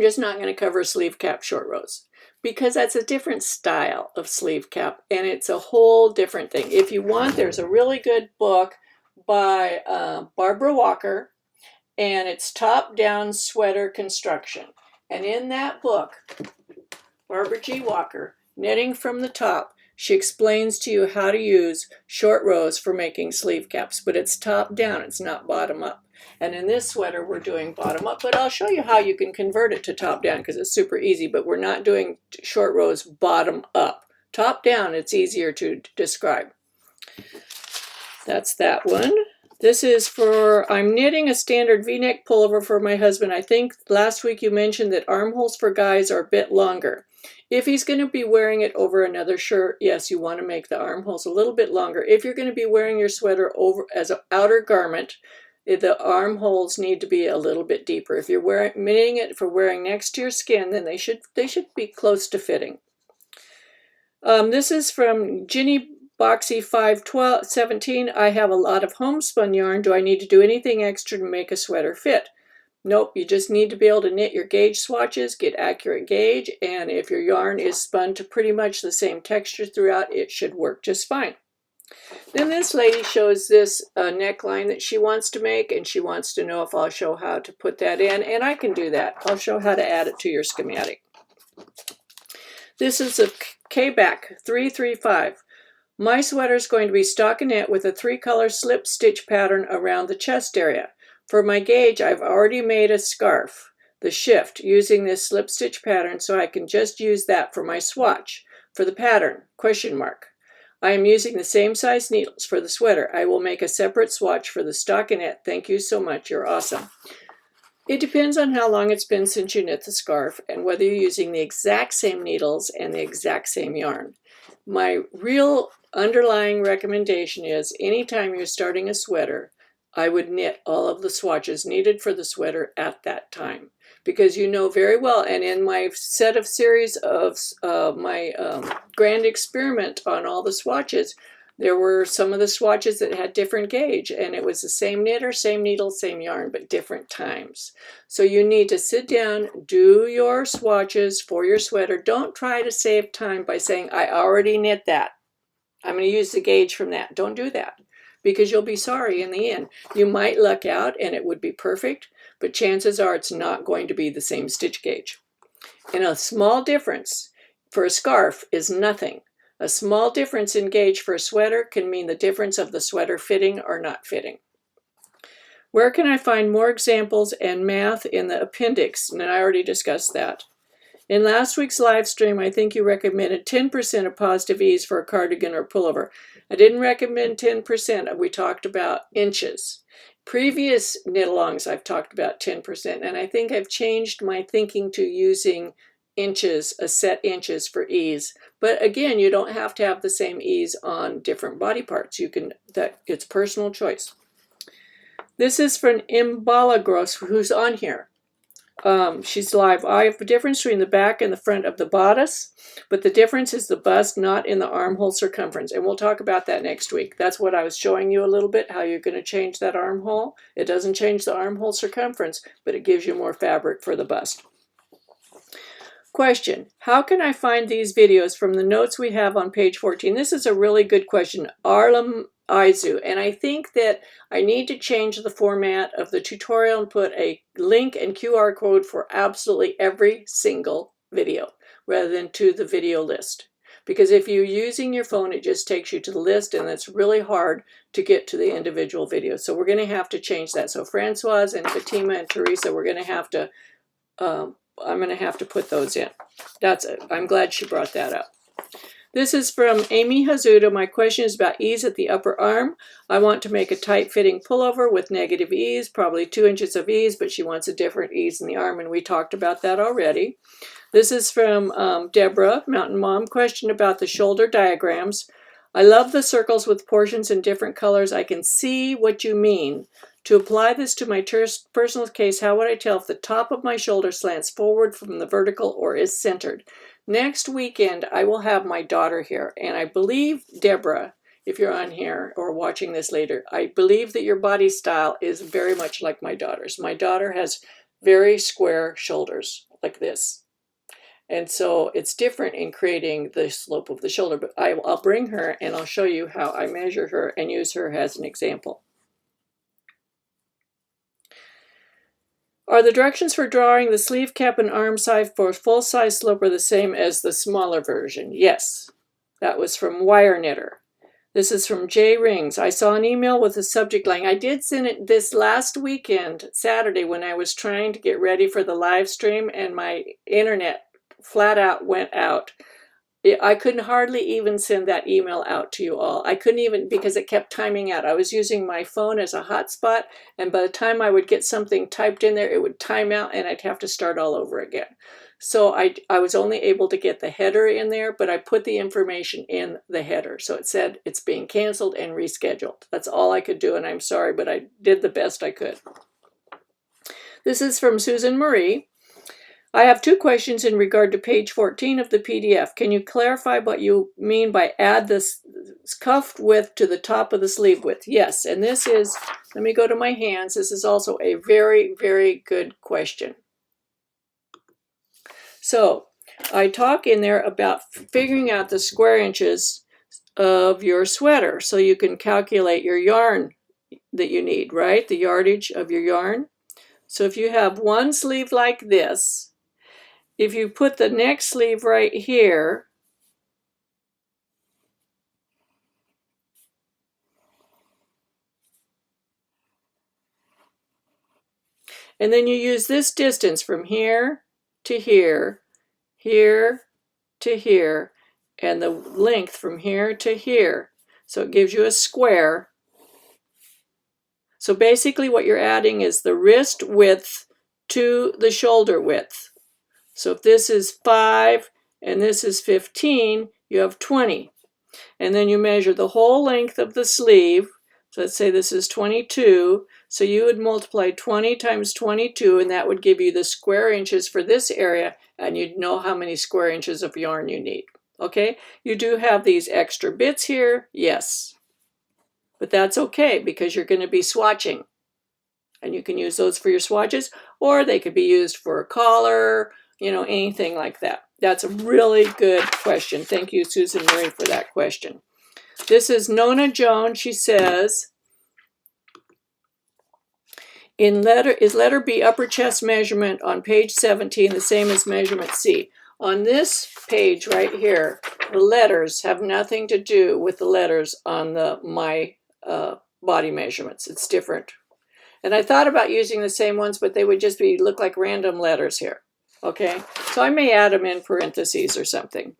just not going to cover sleeve cap short rows because that's a different style of sleeve cap and it's a whole different thing. If you want, there's a really good book by Barbara Walker, and it's Top-Down Sweater Construction. And in that book, Barbara G. Walker, Knitting from the Top, she explains to you how to use short rows for making sleeve caps, but it's top down, it's not bottom up. And in this sweater, we're doing bottom up, but I'll show you how you can convert it to top down because it's super easy, but we're not doing short rows bottom up. Top down, it's easier to describe. That's that one. This is for, I'm knitting a standard V-neck pullover for my husband. I think last week you mentioned that armholes for guys are a bit longer. If he's going to be wearing it over another shirt, yes, you want to make the armholes a little bit longer. If you're going to be wearing your sweater over as an outer garment, the armholes need to be a little bit deeper. If you're knitting it for wearing next to your skin, then they should be close to fitting. This is from Ginny Boxy 517. I have a lot of homespun yarn. Do I need to do anything extra to make a sweater fit? Nope, you just need to be able to knit your gauge swatches, get accurate gauge, and if your yarn is spun to pretty much the same texture throughout, it should work just fine. Then this lady shows this neckline that she wants to make, and she wants to know if I'll show how to put that in, and I can do that. I'll show how to add it to your schematic. This is a K-back 335. My sweater is going to be stockinette with a 3-color slip stitch pattern around the chest area. For my gauge, I've already made a scarf, the shift, using this slip stitch pattern, so I can just use that for my swatch. For the pattern, question mark. I am using the same size needles for the sweater. I will make a separate swatch for the stockinette. Thank you so much. You're awesome. It depends on how long it's been since you knit the scarf and whether you're using the exact same needles and the exact same yarn. My real underlying recommendation is anytime you're starting a sweater, I would knit all of the swatches needed for the sweater at that time, because you know very well, and in my set of series of my grand experiment on all the swatches, there were some of the swatches that had different gauge, and it was the same knitter, same needle, same yarn, but different times. So you need to sit down, do your swatches for your sweater. Don't try to save time by saying, I already knit that. I'm going to use the gauge from that. Don't do that. because you'll be sorry in the end. You might luck out and it would be perfect, but chances are it's not going to be the same stitch gauge. And a small difference for a scarf is nothing. A small difference in gauge for a sweater can mean the difference of the sweater fitting or not fitting. Where can I find more examples and math in the appendix? And I already discussed that. In last week's live stream, I think you recommended 10% of positive ease for a cardigan or pullover. I didn't recommend 10%. We talked about inches. Previous knit-alongs, I've talked about 10%, and I think I've changed my thinking to using inches, a set inches for ease. But again, you don't have to have the same ease on different body parts. You can, it's personal choice. This is from Imbalagros, who's on here. She's live. I have a difference between the back and the front of the bodice, but the difference is the bust, not in the armhole circumference. And we'll talk about that next week. That's what I was showing you a little bit, how you're going to change that armhole. It doesn't change the armhole circumference, but it gives you more fabric for the bust. Question, how can I find these videos from the notes we have on page 14? This is a really good question. Armscye, and I think that I need to change the format of the tutorial and put a link and QR code for absolutely every single video rather than to the video list. Because if you're using your phone, it just takes you to the list and it's really hard to get to the individual videos. So we're going to have to change that. So Francoise and Fatima and Teresa, we're going to have to, I'm going to have to put those in. That's it. I'm glad she brought that up. This is from Amy Hazuda. My question is about ease at the upper arm. I want to make a tight-fitting pullover with negative ease, probably 2 inches of ease, but she wants a different ease in the arm, and we talked about that already. This is from Deborah, Mountain Mom. Question about the shoulder diagrams. I love the circles with portions in different colors. I can see what you mean. To apply this to my personal case, how would I tell if the top of my shoulder slants forward from the vertical or is centered? Next weekend, I will have my daughter here, and I believe, Deborah, if you're on here or watching this later, I believe that your body style is very much like my daughter's. My daughter has very square shoulders, like this. And so it's different in creating the slope of the shoulder, but I'll bring her and I'll show you how I measure her and use her as an example. Are the directions for drawing the sleeve cap and armscye for full-size sloper the same as the smaller version? Yes. That was from Wire Knitter. This is from J Rings. I saw an email with a subject line. I did send it this last weekend, Saturday, when I was trying to get ready for the live stream, and my internet flat out went out. I couldn't hardly even send that email out to you all. I couldn't even, because it kept timing out. I was using my phone as a hotspot, and by the time I would get something typed in there, it would time out and I'd have to start all over again. So I was only able to get the header in there, but I put the information in the header. So it said it's being canceled and rescheduled. That's all I could do, and I'm sorry, but I did the best I could. This is from Susan Marie. I have 2 questions in regard to page 14 of the PDF. Can you clarify what you mean by add this cuff width to the top of the sleeve width? Yes, and this is, let me go to my hands. This is also a very, very good question. So I talk in there about figuring out the square inches of your sweater so you can calculate your yarn that you need, right? The yardage of your yarn. So if you have one sleeve like this, if you put the next sleeve right here, and then you use this distance from here to here, here to here, and the length from here to here. So it gives you a square. So basically what you're adding is the wrist width to the shoulder width. So if this is 5 and this is 15, you have 20. And then you measure the whole length of the sleeve. So let's say this is 22. So you would multiply 20 times 22, and that would give you the square inches for this area, and you'd know how many square inches of yarn you need. Okay? You do have these extra bits here, yes. But that's okay because you're going to be swatching. And you can use those for your swatches, or they could be used for a collar, you know, anything like that. That's a really good question. Thank you, Susan Marie, for that question. This is Nona Jones. She says, Is letter B upper chest measurement on page 17 the same as measurement C? On this page right here, the letters have nothing to do with the letters on my body measurements. It's different. And I thought about using the same ones, but they would just look like random letters here. Okay, so I may add them in parentheses or something.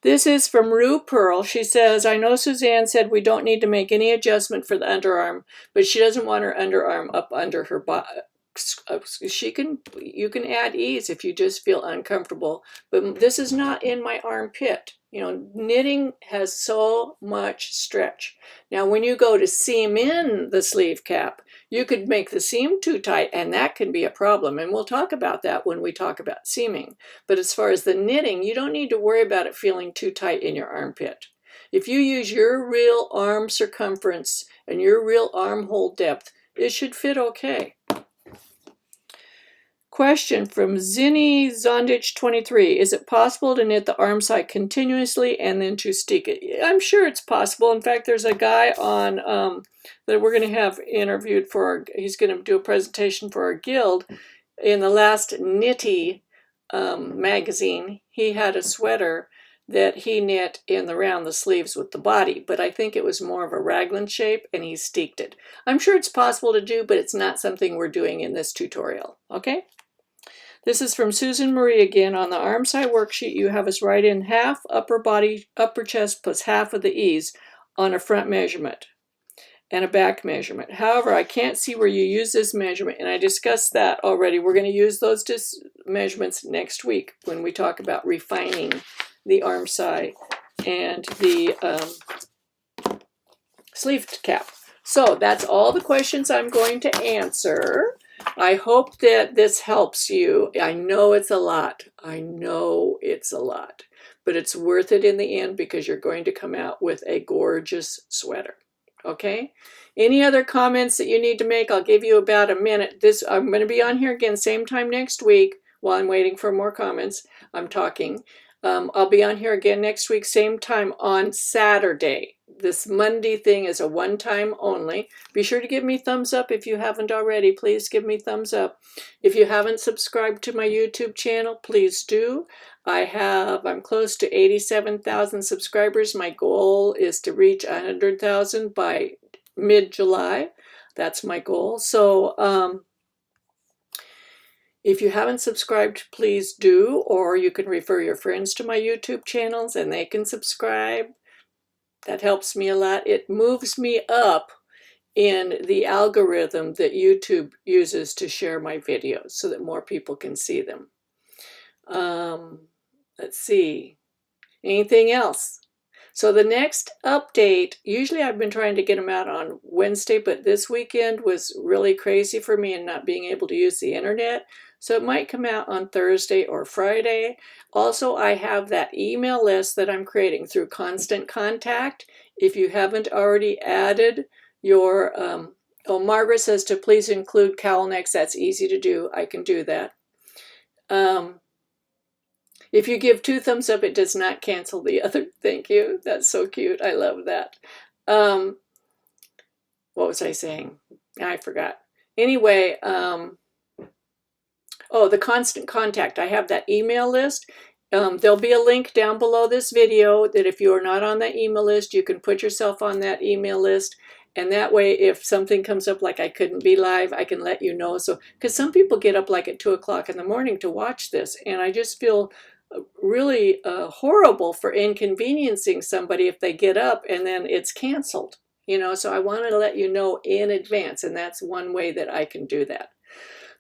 This is from Rue Pearl. She says, I know Suzanne said we don't need to make any adjustment for the underarm, but she doesn't want her underarm up under her body. You can add ease if you just feel uncomfortable, but this is not in my armpit. You know, knitting has so much stretch. Now, when you go to seam in the sleeve cap, you could make the seam too tight, and that can be a problem. And we'll talk about that when we talk about seaming. But as far as the knitting, you don't need to worry about it feeling too tight in your armpit. If you use your real arm circumference and your real armhole depth, it should fit okay. Question from Zinni Zondich 23. Is it possible to knit the Armscye continuously and then to steek it? I'm sure it's possible. In fact, there's a guy on that we're going to have interviewed for he's going to do a presentation for our guild. In the last Knitty magazine, he had a sweater that he knit around the sleeves with the body, but I think it was more of a raglan shape, and he steeked it. I'm sure it's possible to do, but it's not something we're doing in this tutorial. Okay? This is from Susan Marie again. On the Armscye worksheet, you have us write in half upper body, upper chest plus half of the ease on a front measurement and a back measurement. However, I can't see where you use this measurement, and I discussed that already. We're going to use those measurements next week when we talk about refining the Armscye and the sleeve cap. So that's all the questions I'm going to answer. I hope that this helps you. I know it's a lot. I know it's a lot. But it's worth it in the end because you're going to come out with a gorgeous sweater. Okay? Any other comments that you need to make? I'll give you about a minute. I'm going to be on here again same time next week while I'm waiting for more comments. I'm talking. I'll be on here again next week, same time on Saturday. This Monday thing is a one-time only. Be sure to give me thumbs up if you haven't already. Please give me thumbs up. If you haven't subscribed to my YouTube channel, please do. I'm close to 87,000 subscribers. My goal is to reach 100,000 by mid-July. That's my goal. So, if you haven't subscribed, please do, or you can refer your friends to my YouTube channels and they can subscribe. That helps me a lot. It moves me up in the algorithm that YouTube uses to share my videos so that more people can see them. Let's see. Anything else? So the next update, usually I've been trying to get them out on Wednesday, but this weekend was really crazy for me and not being able to use the internet. So it might come out on Thursday or Friday. Also, I have that email list that I'm creating through Constant Contact. If you haven't already added your, Margaret says to please include cowl necks. That's easy to do. I can do that. If you give 2 thumbs up, it does not cancel the other. Thank you. That's so cute. I love that. What was I saying? I forgot. Anyway, the Constant Contact. I have that email list. There'll be a link down below this video that if you are not on that email list, you can put yourself on that email list. And that way, if something comes up like I couldn't be live, I can let you know. So, because some people get up like at 2 o'clock in the morning to watch this, and I just feel really horrible for inconveniencing somebody if they get up and then it's canceled. You know, so I wanted to let you know in advance, and that's one way that I can do that.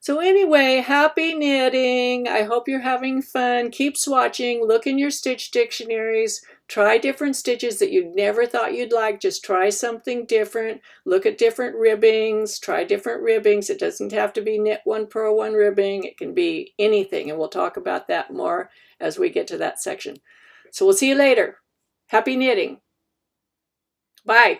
So anyway, happy knitting. I hope you're having fun. Keep swatching. Look in your stitch dictionaries. Try different stitches that you never thought you'd like. Just try something different. Look at different ribbings. Try different ribbings. It doesn't have to be knit 1 purl 1 ribbing. It can be anything, and we'll talk about that more as we get to that section. So we'll see you later. Happy knitting. Bye.